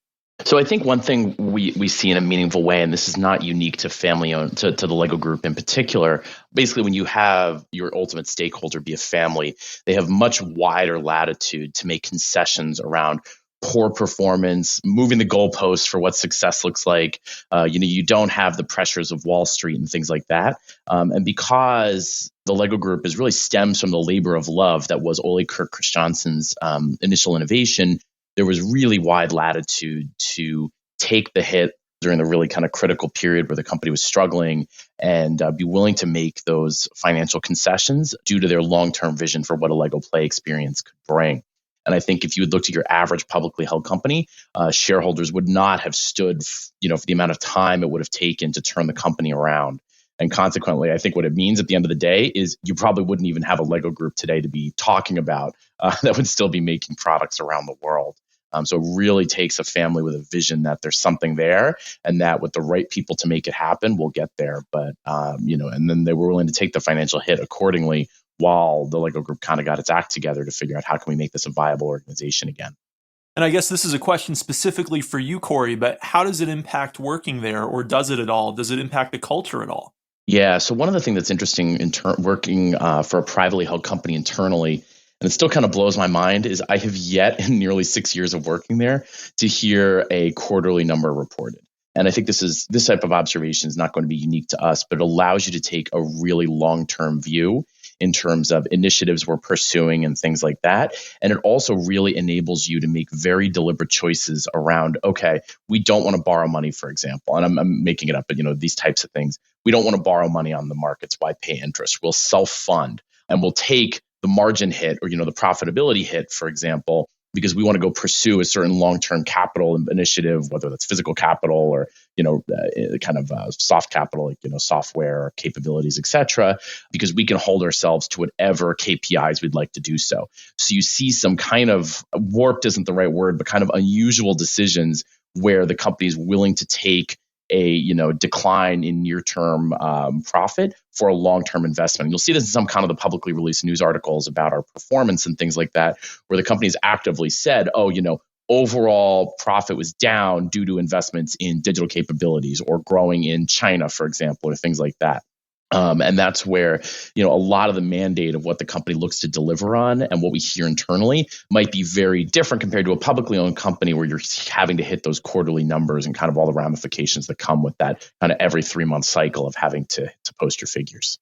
So I think one thing we see in a meaningful way, and this is not unique to family-owned, to the Lego Group in particular, basically when you have your ultimate stakeholder be a family, they have much wider latitude to make concessions around poor performance, moving the goalposts for what success looks like. You don't have the pressures of Wall Street and things like that. And because the Lego Group is really stems from the labor of love that was Ole Kirk Christiansen's initial innovation, there was really wide latitude to take the hit during the really kind of critical period where the company was struggling and be willing to make those financial concessions due to their long-term vision for what a Lego play experience could bring. And I think if you had looked at your average publicly held company, shareholders would not have stood, for the amount of time it would have taken to turn the company around. And consequently, I think what it means at the end of the day is you probably wouldn't even have a Lego Group today to be talking about that would still be making products around the world. So it really takes a family with a vision that there's something there, and that with the right people to make it happen, we'll get there. But and then they were willing to take the financial hit accordingly, while the Lego Group kind of got its act together to figure out how can we make this a viable organization again. And I guess this is a question specifically for you, Cory, but how does it impact working there, or does it at all? Does it impact the culture at all? Yeah. So one of the things that's interesting in working for a privately held company internally, and it still kind of blows my mind, is I have yet in nearly 6 years of working there to hear a quarterly number reported. And I think this type of observation is not going to be unique to us, but it allows you to take a really long-term view in terms of initiatives we're pursuing and things like that. And it also really enables you to make very deliberate choices around, okay, we don't want to borrow money, for example. And I'm making it up, but these types of things. We don't want to borrow money on the markets. Why pay interest? We'll self-fund, and we'll take the margin hit or, the profitability hit, for example, because we want to go pursue a certain long-term capital initiative, whether that's physical capital or, kind of soft capital, like, software or capabilities, et cetera, because we can hold ourselves to whatever KPIs we'd like to do so. So you see some kind of warped isn't the right word, but kind of unusual decisions where the company is willing to take a decline in near-term profit for a long-term investment. And you'll see this in some kind of the publicly released news articles about our performance and things like that, where the company's actively said, overall profit was down due to investments in digital capabilities or growing in China, for example, or things like that. And that's where, a lot of the mandate of what the company looks to deliver on and what we hear internally might be very different compared to a publicly owned company where you're having to hit those quarterly numbers and kind of all the ramifications that come with that kind of every 3-month cycle of having to post your figures.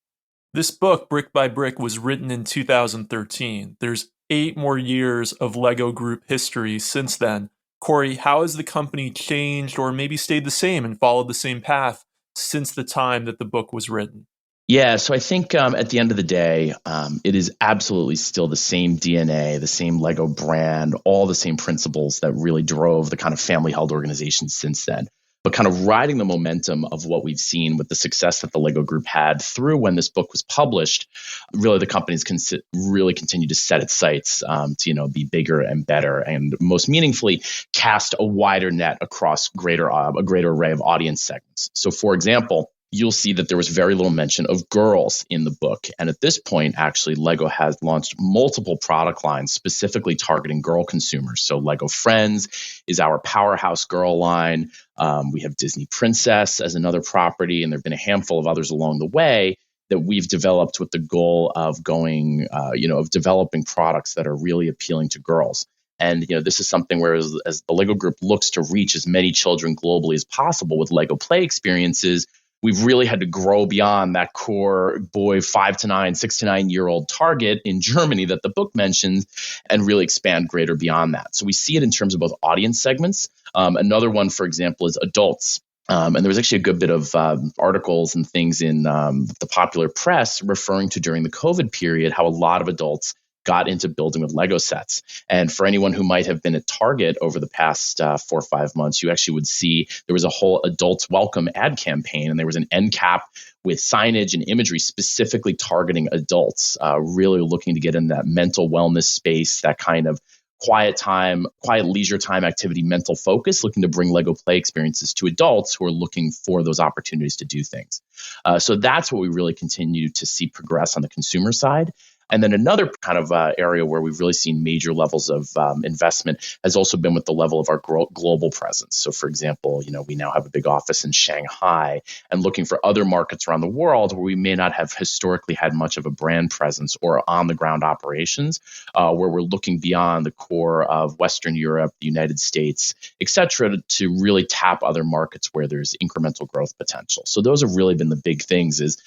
This book, Brick by Brick, was written in 2013. There's 8 more years of Lego Group history since then. Cory, how has the company changed or maybe stayed the same and followed the same path since the time that the book was written? Yeah, so I think at the end of the day, it is absolutely still the same DNA, the same Lego brand, all the same principles that really drove the kind of family-held organization since then. but kind of riding the momentum of what we've seen with the success that the Lego Group had through when this book was published, really the company's really continued to set its sights to be bigger and better, and most meaningfully cast a wider net across a greater array of audience segments. So, for example, you'll see that there was very little mention of girls in the book. And at this point, actually, Lego has launched multiple product lines specifically targeting girl consumers. So Lego Friends is our powerhouse girl line. We have Disney Princess as another property, and there have been a handful of others along the way that we've developed with the goal of of developing products that are really appealing to girls. And this is something where as the Lego Group looks to reach as many children globally as possible with Lego play experiences, we've really had to grow beyond that core boy 5 to 9, 6 to 9 year old target in Germany that the book mentions, and really expand greater beyond that. So we see it in terms of both audience segments. Another one, for example, is adults. And there was actually a good bit of articles and things in the popular press referring to during the COVID period how a lot of adults got into building with Lego sets. And for anyone who might have been at Target over the past 4 or 5 months, you actually would see there was a whole adults welcome ad campaign, and there was an end cap with signage and imagery specifically targeting adults, really looking to get in that mental wellness space, that kind of quiet leisure time activity, mental focus, looking to bring Lego play experiences to adults who are looking for those opportunities to do things. So that's what we really continue to see progress on the consumer side. And then another kind of area where we've really seen major levels of investment has also been with the level of our global presence. So, for example, we now have a big office in Shanghai, and looking for other markets around the world where we may not have historically had much of a brand presence or on-the-ground operations, where we're looking beyond the core of Western Europe, the United States, et cetera, to really tap other markets where there's incremental growth potential. So those have really been the big things, is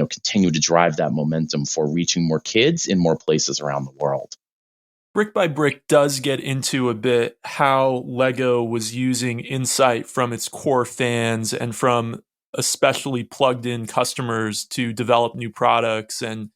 continue to drive that momentum for reaching more kids in more places around the world. Brick by Brick does get into a bit how Lego was using insight from its core fans and from especially plugged in customers to develop new products and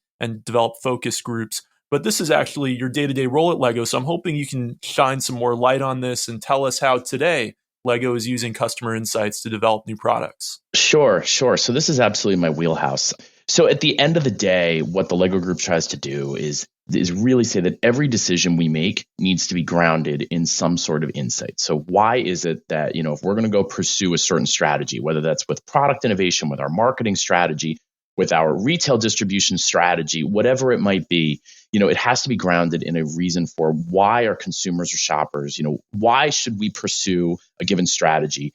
develop focus groups. But this is actually your day-to-day role at Lego. So I'm hoping you can shine some more light on this and tell us how today Lego is using customer insights to develop new products. Sure. So this is absolutely my wheelhouse. So at the end of the day, what the Lego Group tries to do is really say that every decision we make needs to be grounded in some sort of insight. So why is it that, if we're going to go pursue a certain strategy, whether that's with product innovation, with our marketing strategy, with our retail distribution strategy, whatever it might be, it has to be grounded in a reason for why our consumers or shoppers, why should we pursue a given strategy,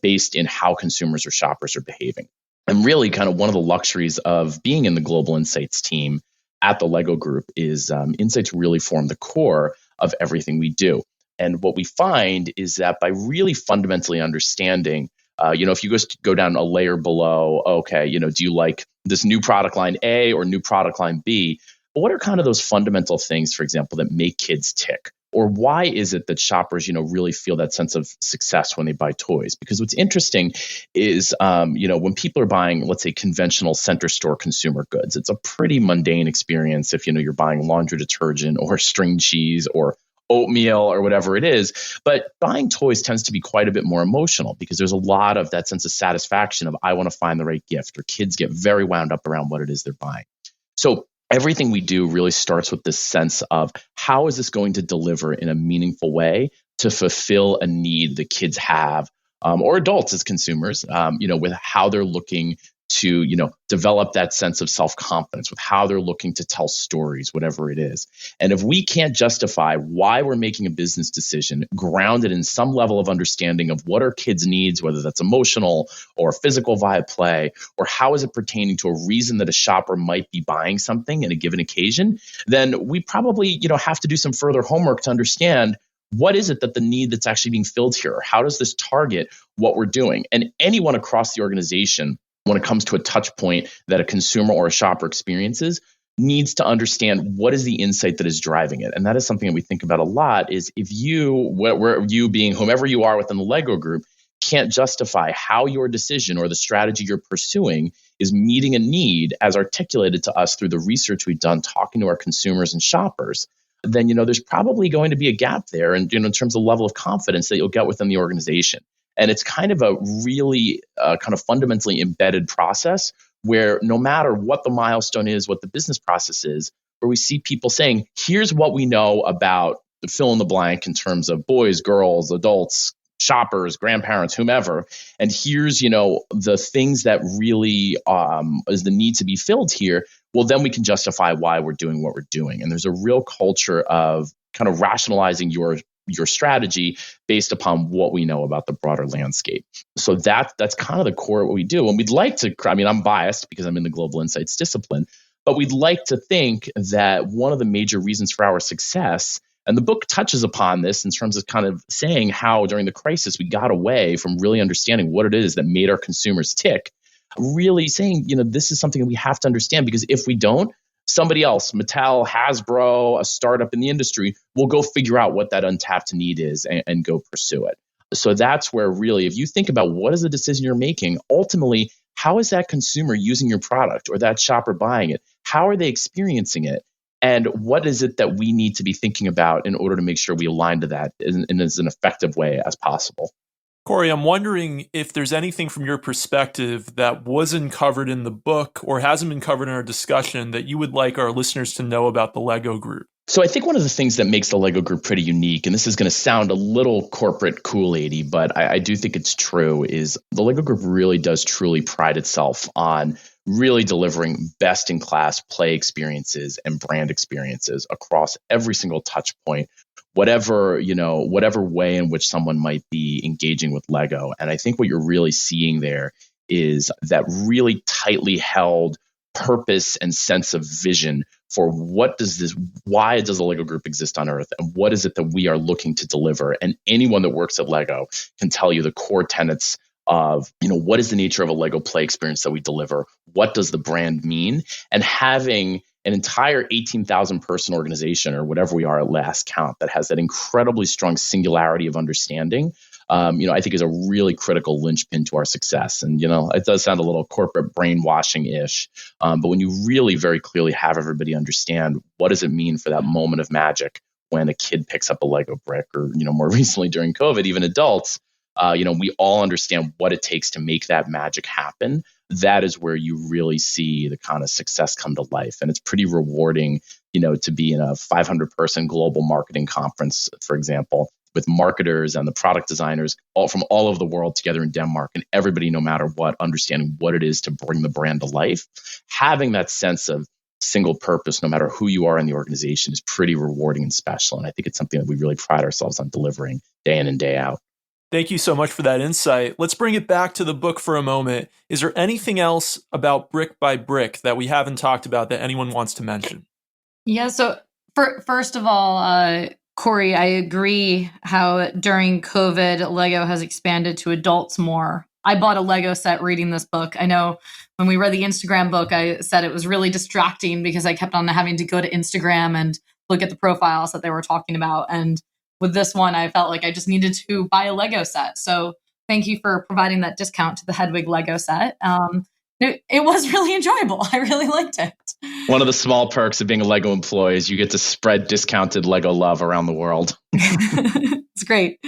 based in how consumers or shoppers are behaving. And really kind of one of the luxuries of being in the global insights team at the Lego Group is insights really form the core of everything we do. And what we find is that by really fundamentally understanding, if you go down a layer below, okay, do you like this new product line A or new product line B? But what are kind of those fundamental things, for example, that make kids tick? Or why is it that shoppers, really feel that sense of success when they buy toys? Because what's interesting is, when people are buying, let's say, conventional center store consumer goods, it's a pretty mundane experience if, you're buying laundry detergent or string cheese or oatmeal or whatever it is. But buying toys tends to be quite a bit more emotional because there's a lot of that sense of satisfaction of, I want to find the right gift, or kids get very wound up around what it is they're buying. So everything we do really starts with this sense of, how is this going to deliver in a meaningful way to fulfill a need that kids have, or adults as consumers, with how they're looking to, develop that sense of self-confidence, with how they're looking to tell stories, whatever it is. And if we can't justify why we're making a business decision grounded in some level of understanding of what our kids' needs, whether that's emotional or physical via play, or how is it pertaining to a reason that a shopper might be buying something in a given occasion, then we probably, have to do some further homework to understand, what is it that the need that's actually being filled here? How does this target what we're doing? And anyone across the organization, when it comes to a touch point that a consumer or a shopper experiences, needs to understand what is the insight that is driving it. And that is something that we think about a lot, is if you being whomever you are within the Lego Group, can't justify how your decision or the strategy you're pursuing is meeting a need as articulated to us through the research we've done talking to our consumers and shoppers, then there's probably going to be a gap there, and in terms of level of confidence that you'll get within the organization. And it's kind of a really kind of fundamentally embedded process where no matter what the milestone is, what the business process is, where we see people saying, here's what we know about fill in the blank in terms of boys, girls, adults, shoppers, grandparents, whomever. And here's, the things that really is the need to be filled here. Well, then we can justify why we're doing what we're doing. And there's a real culture of kind of rationalizing your strategy based upon what we know about the broader landscape. So that's kind of the core of what we do. And we'd like to, I'm biased because I'm in the global insights discipline, but we'd like to think that one of the major reasons for our success, and the book touches upon this in terms of kind of saying how during the crisis we got away from really understanding what it is that made our consumers tick, really saying, this is something that we have to understand, because if we don't, somebody else, Mattel, Hasbro, a startup in the industry, will go figure out what that untapped need is and go pursue it. So that's where really, if you think about what is the decision you're making, ultimately, how is that consumer using your product or that shopper buying it? How are they experiencing it? And what is it that we need to be thinking about in order to make sure we align to that in as an effective way as possible? Cory, I'm wondering if there's anything from your perspective that wasn't covered in the book or hasn't been covered in our discussion that you would like our listeners to know about the Lego Group. So I think one of the things that makes the Lego Group pretty unique, and this is going to sound a little corporate Kool-Aid-y, but I do think it's true, is the Lego Group really does truly pride itself on really delivering best-in-class play experiences and brand experiences across every single touch point, whatever way in which someone might be engaging with Lego. And I think what you're really seeing there is that really tightly held purpose and sense of vision for why does the Lego Group exist on Earth, and what is it that we are looking to deliver. And anyone that works at Lego can tell you the core tenets of, what is the nature of a Lego play experience that we deliver? What does the brand mean? And having an entire 18,000 person organization, or whatever we are at last count, that has that incredibly strong singularity of understanding, I think is a really critical linchpin to our success. And, it does sound a little corporate brainwashing-ish, but when you really very clearly have everybody understand what does it mean for that moment of magic when a kid picks up a Lego brick, or, more recently during COVID, even adults, we all understand what it takes to make that magic happen. That is where you really see the kind of success come to life. And it's pretty rewarding, to be in a 500 person global marketing conference, for example, with marketers and the product designers all from all over the world together in Denmark, and everybody, no matter what, understanding what it is to bring the brand to life. Having that sense of single purpose, no matter who you are in the organization, is pretty rewarding and special. And I think it's something that we really pride ourselves on delivering day in and day out. Thank you so much for that insight. Let's bring it back to the book for a moment. Is there anything else about Brick by Brick that we haven't talked about that anyone wants to mention? Yeah, so first of all, Cory, I agree how during COVID, Lego has expanded to adults more. I bought a Lego set reading this book. I know when we read the Instagram book, I said it was really distracting because I kept on having to go to Instagram and look at the profiles that they were talking about. And with this one, I felt like I just needed to buy a Lego set. So thank you for providing that discount to the Hedwig Lego set. It was really enjoyable. I really liked it. One of the small perks of being a Lego employee is you get to spread discounted Lego love around the world. It's great.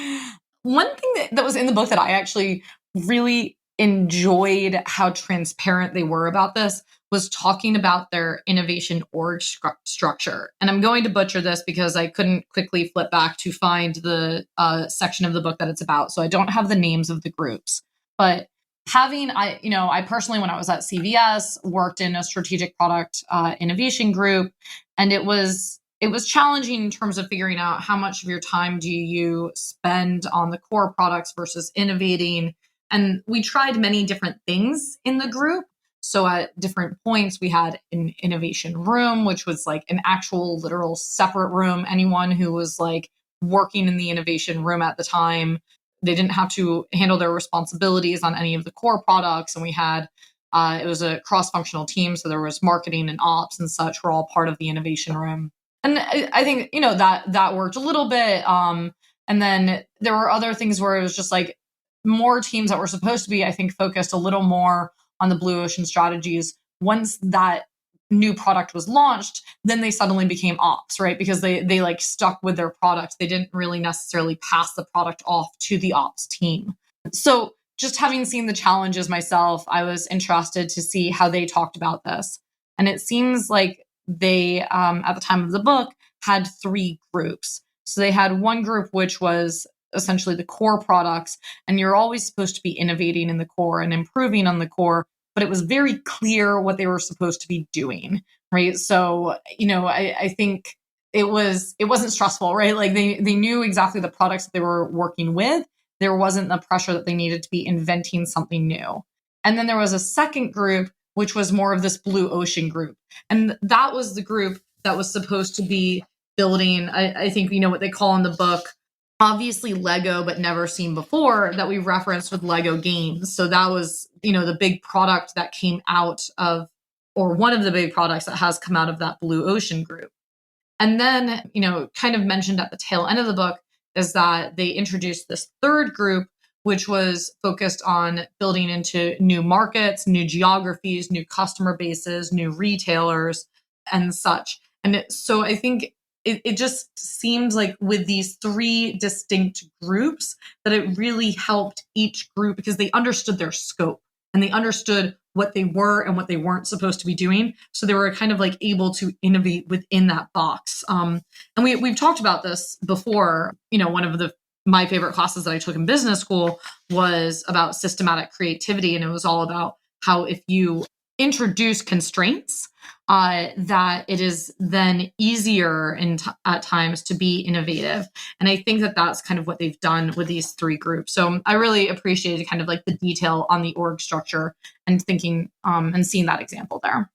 One thing that was in the book that I actually really enjoyed how transparent they were about this was talking about their innovation org structure. And I'm going to butcher this because I couldn't quickly flip back to find the section of the book that it's about. So I don't have the names of the groups. But I personally, when I was at CVS, worked in a strategic product innovation group. And it was challenging in terms of figuring out how much of your time do you spend on the core products versus innovating. And we tried many different things in the group. So at different points, we had an innovation room, which was like an actual literal separate room. Anyone who was like working in the innovation room at the time, they didn't have to handle their responsibilities on any of the core products. And we had, it was a cross-functional team. So there was marketing and ops and such were all part of the innovation room. And I think, that worked a little bit. And then there were other things where it was just like more teams that were supposed to be, I think, focused a little more on the blue ocean strategies. Once that new product was launched, then they suddenly became ops, right? Because they like stuck with their product. They didn't really necessarily pass the product off to the ops team. So just having seen the challenges myself, I was interested to see how they talked about this. And it seems like they, at the time of the book, had three groups. So they had one group, which was essentially the core products, and you're always supposed to be innovating in the core and improving on the core, but it was very clear what they were supposed to be doing, right? So, I think it wasn't stressful, right? Like they knew exactly the products that they were working with. There wasn't the pressure that they needed to be inventing something new. And then there was a second group, which was more of this blue ocean group. And that was the group that was supposed to be building, I think, what they call in the book, obviously Lego, but never seen before, that we referenced with Lego games. So that was, the big product that came out of, or one of the big products that has come out of that blue ocean group. And then, kind of mentioned at the tail end of the book is that they introduced this third group, which was focused on building into new markets, new geographies, new customer bases, new retailers, and such. And so I think it just seems like with these three distinct groups that it really helped each group because they understood their scope and they understood what they were and what they weren't supposed to be doing. So they were kind of like able to innovate within that box. And we've talked about this before. One of my favorite classes that I took in business school was about systematic creativity. And it was all about how if you introduce constraints, that it is then easier at times to be innovative. And I think that that's kind of what they've done with these three groups. So I really appreciated kind of like the detail on the org structure and thinking and seeing that example there.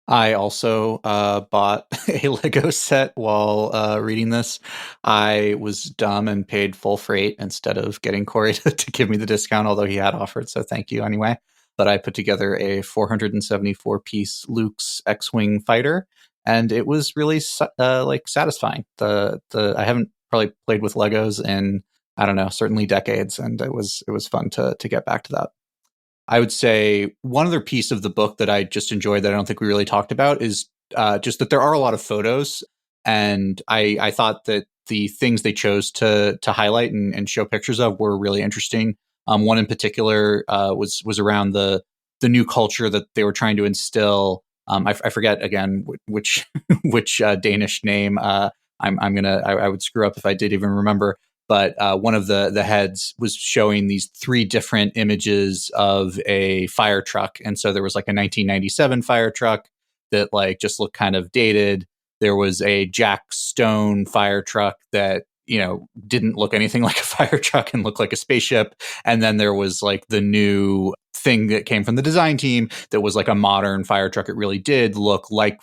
I also bought a Lego set while reading this. I was dumb and paid full freight instead of getting Cory to give me the discount, although he had offered. So thank you anyway. But I put together a 474-piece Luke's X-Wing fighter, and it was really satisfying. I haven't probably played with Legos in, I don't know, certainly decades, and it was fun to get back to that. I would say one other piece of the book that I just enjoyed that I don't think we really talked about is just that there are a lot of photos, and I thought that the things they chose to highlight and show pictures of were really interesting. One in particular was around the new culture that they were trying to instill. I forget again which Danish name. I would screw up if I did even remember. But one of the heads was showing these three different images of a fire truck. And so there was like a 1997 fire truck that like just looked kind of dated. There was a Jack Stone fire truck that, didn't look anything like a fire truck and looked like a spaceship. And then there was like the new thing that came from the design team that was like a modern fire truck. It really did look like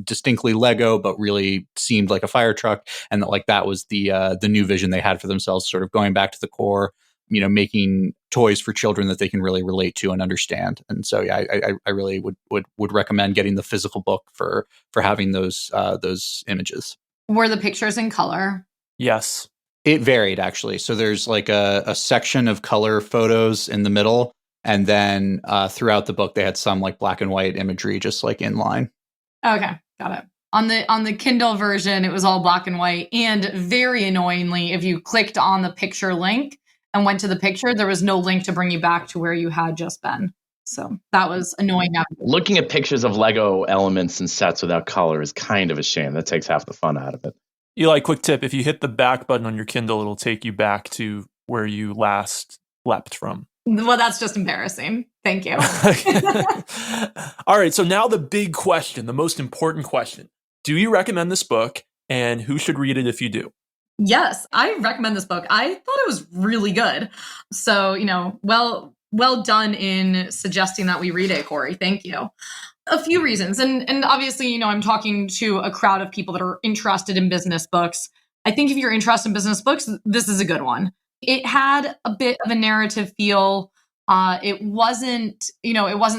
distinctly Lego, but really seemed like a fire truck. And that was the new vision they had for themselves, sort of going back to the core, making toys for children that they can really relate to and understand. And so, yeah, I really would recommend getting the physical book for having those images. Were the pictures in color? Yes. It varied, actually. So there's like a section of color photos in the middle. And then throughout the book, they had some like black and white imagery, just like in line. Okay, got it. On the Kindle version, it was all black and white. And very annoyingly, if you clicked on the picture link and went to the picture, there was no link to bring you back to where you had just been. So that was annoying. Looking at pictures of Lego elements and sets without color is kind of a shame. That takes half the fun out of it. Eli, quick tip. If you hit the back button on your Kindle, it'll take you back to where you last leapt from. Well, that's just embarrassing. Thank you. All right. So now the big question, the most important question. Do you recommend this book, and who should read it if you do? Yes, I recommend this book. I thought it was really good. So, well done in suggesting that we read it, Cory. Thank you. A few reasons. And obviously, I'm talking to a crowd of people that are interested in business books. I think if you're interested in business books, this is a good one. It had a bit of a narrative feel. It wasn't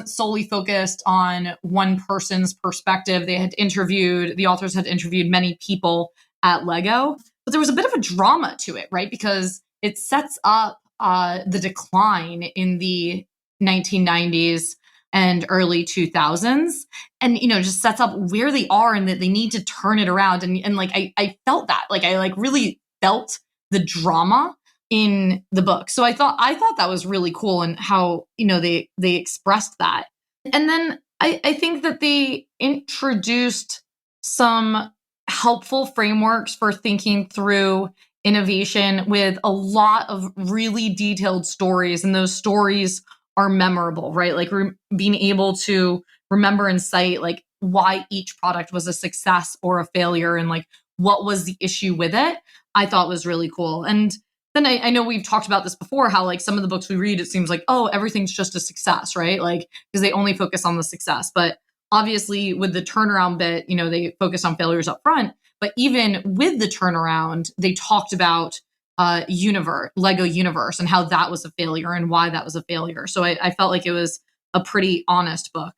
solely focused on one person's perspective. The authors had interviewed many people at Lego, but there was a bit of a drama to it, right? Because it sets up the decline in the 1990s and early 2000s, and just sets up where they are and that they need to turn it around. And like I felt that, like I really felt the drama in the book. So I thought that was really cool, and how, they expressed that. And then I think that they introduced some helpful frameworks for thinking through innovation with a lot of really detailed stories. And those stories are memorable, right? Like being able to remember and cite like why each product was a success or a failure, and like what was the issue with it, I thought was really cool. And then I know we've talked about this before, how like some of the books we read, it seems like, oh, everything's just a success, right? Like, because they only focus on the success. But obviously with the turnaround bit, they focus on failures up front. But even with the turnaround, they talked about Lego Universe, and how that was a failure and why that was a failure. So I felt like it was a pretty honest book.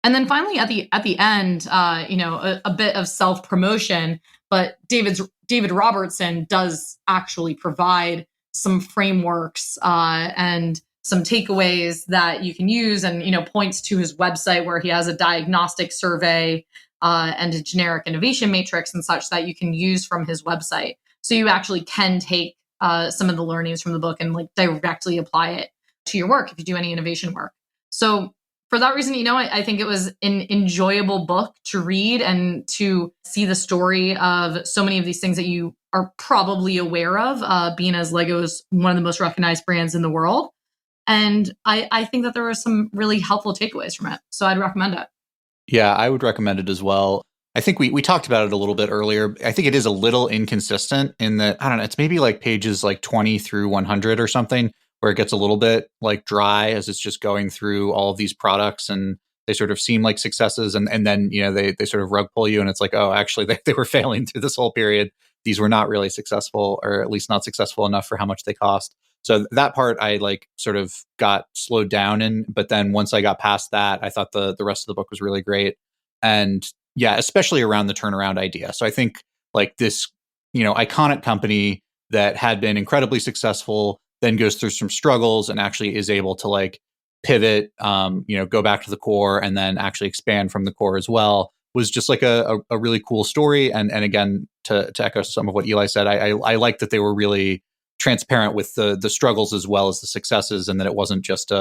And then finally at the end, a bit of self-promotion, but David Robertson does actually provide some frameworks and some takeaways that you can use, and points to his website where he has a diagnostic survey and a generic innovation matrix and such that you can use from his website. So you actually can take some of the learnings from the book and like directly apply it to your work if you do any innovation work. So for that reason, I think it was an enjoyable book to read and to see the story of so many of these things that you are probably aware of, being as Lego's one of the most recognized brands in the world. And I think that there were some really helpful takeaways from it. So I'd recommend it. Yeah, I would recommend it as well. I think we talked about it a little bit earlier. I think it is a little inconsistent in that, I don't know, it's maybe like pages like 20 through 100 or something, where it gets a little bit like dry as it's just going through all of these products, and they sort of seem like successes. And then, they sort of rug pull you, and it's like, oh, actually they were failing through this whole period. These were not really successful, or at least not successful enough for how much they cost. So that part I like sort of got slowed down in. But then once I got past that, I thought the rest of the book was really great. And yeah, especially around the turnaround idea. So I think like this, iconic company that had been incredibly successful then goes through some struggles and actually is able to like pivot, go back to the core and then actually expand from the core as well, was just like a really cool story. And again, to echo some of what Eli said, I like that they were really transparent with the struggles as well as the successes, and that it wasn't just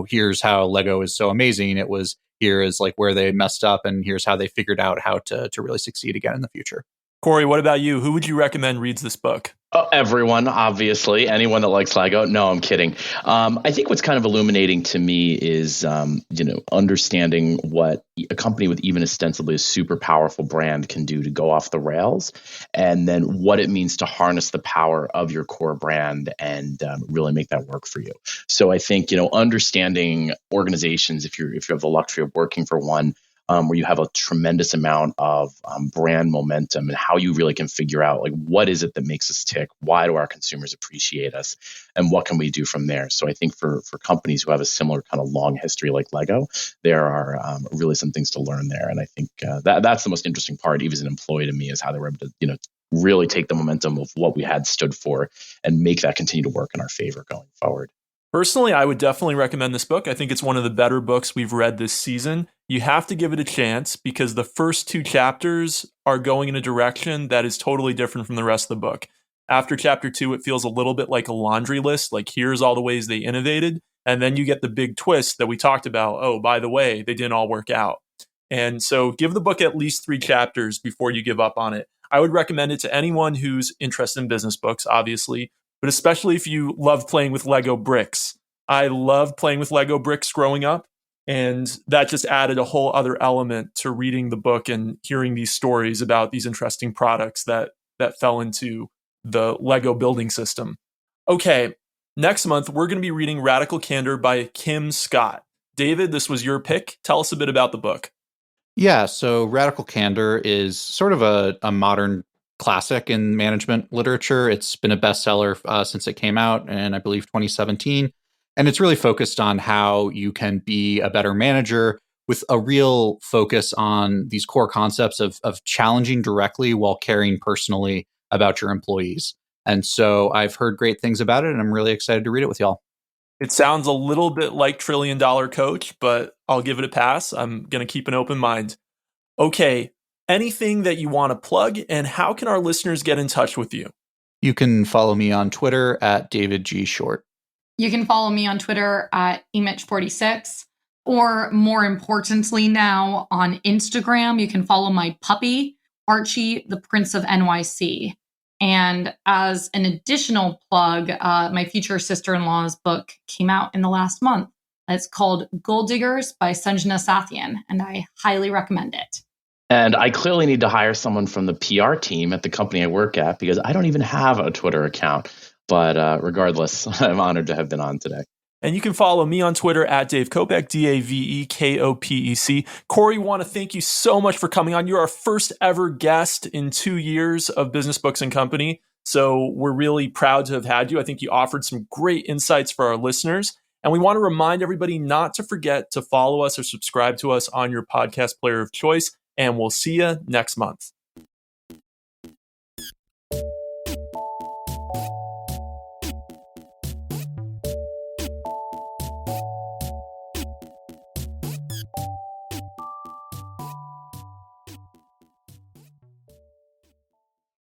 here's how Lego is so amazing. It was, here is like where they messed up, and here's how they figured out how to really succeed again in the future. Cory, what about you? Who would you recommend reads this book? Everyone, obviously. Anyone that likes Lego. No, I'm kidding. I think what's kind of illuminating to me is, understanding what a company with even ostensibly a super powerful brand can do to go off the rails, and then what it means to harness the power of your core brand and really make that work for you. So I think, understanding organizations, if you have the luxury of working for one, where you have a tremendous amount of brand momentum, and how you really can figure out like what is it that makes us tick, why do our consumers appreciate us, and what can we do from there. So I think for companies who have a similar kind of long history like Lego, there are really some things to learn there. And I think that's the most interesting part, even as an employee to me, is how they were able to really take the momentum of what we had stood for and make that continue to work in our favor going forward. Personally, I would definitely recommend this book. I think it's one of the better books we've read this season. You have to give it a chance because the first 2 chapters are going in a direction that is totally different from the rest of the book. After chapter 2, it feels a little bit like a laundry list, like here's all the ways they innovated. And then you get the big twist that we talked about. Oh, by the way, they didn't all work out. And so give the book at least 3 chapters before you give up on it. I would recommend it to anyone who's interested in business books, obviously, but especially if you love playing with Lego bricks. I loved playing with Lego bricks growing up, and that just added a whole other element to reading the book and hearing these stories about these interesting products that fell into the Lego building system. Okay, next month, we're going to be reading Radical Candor by Kim Scott. David, this was your pick. Tell us a bit about the book. Yeah, so Radical Candor is sort of a modern classic in management literature. It's been a bestseller since it came out in, I believe, 2017. And it's really focused on how you can be a better manager with a real focus on these core concepts of challenging directly while caring personally about your employees. And so I've heard great things about it, and I'm really excited to read it with y'all. It sounds a little bit like $1 Trillion Coach, but I'll give it a pass. I'm going to keep an open mind. Okay, anything that you want to plug, and how can our listeners get in touch with you? You can follow me on Twitter at David G. Short. You can follow me on Twitter at emitch46, or more importantly now on Instagram, you can follow my puppy, Archie, the Prince of NYC. And as an additional plug, my future sister-in-law's book came out in the last month. It's called Gold Diggers by Sanjana Sathian, and I highly recommend it. And I clearly need to hire someone from the PR team at the company I work at because I don't even have a Twitter account. But regardless, I'm honored to have been on today. And you can follow me on Twitter at Dave Kopec, DaveKopec. Cory, want to thank you so much for coming on. You're our first ever guest in 2 years of Business Books and Company. So we're really proud to have had you. I think you offered some great insights for our listeners. And we want to remind everybody not to forget to follow us or subscribe to us on your podcast player of choice. And we'll see you next month.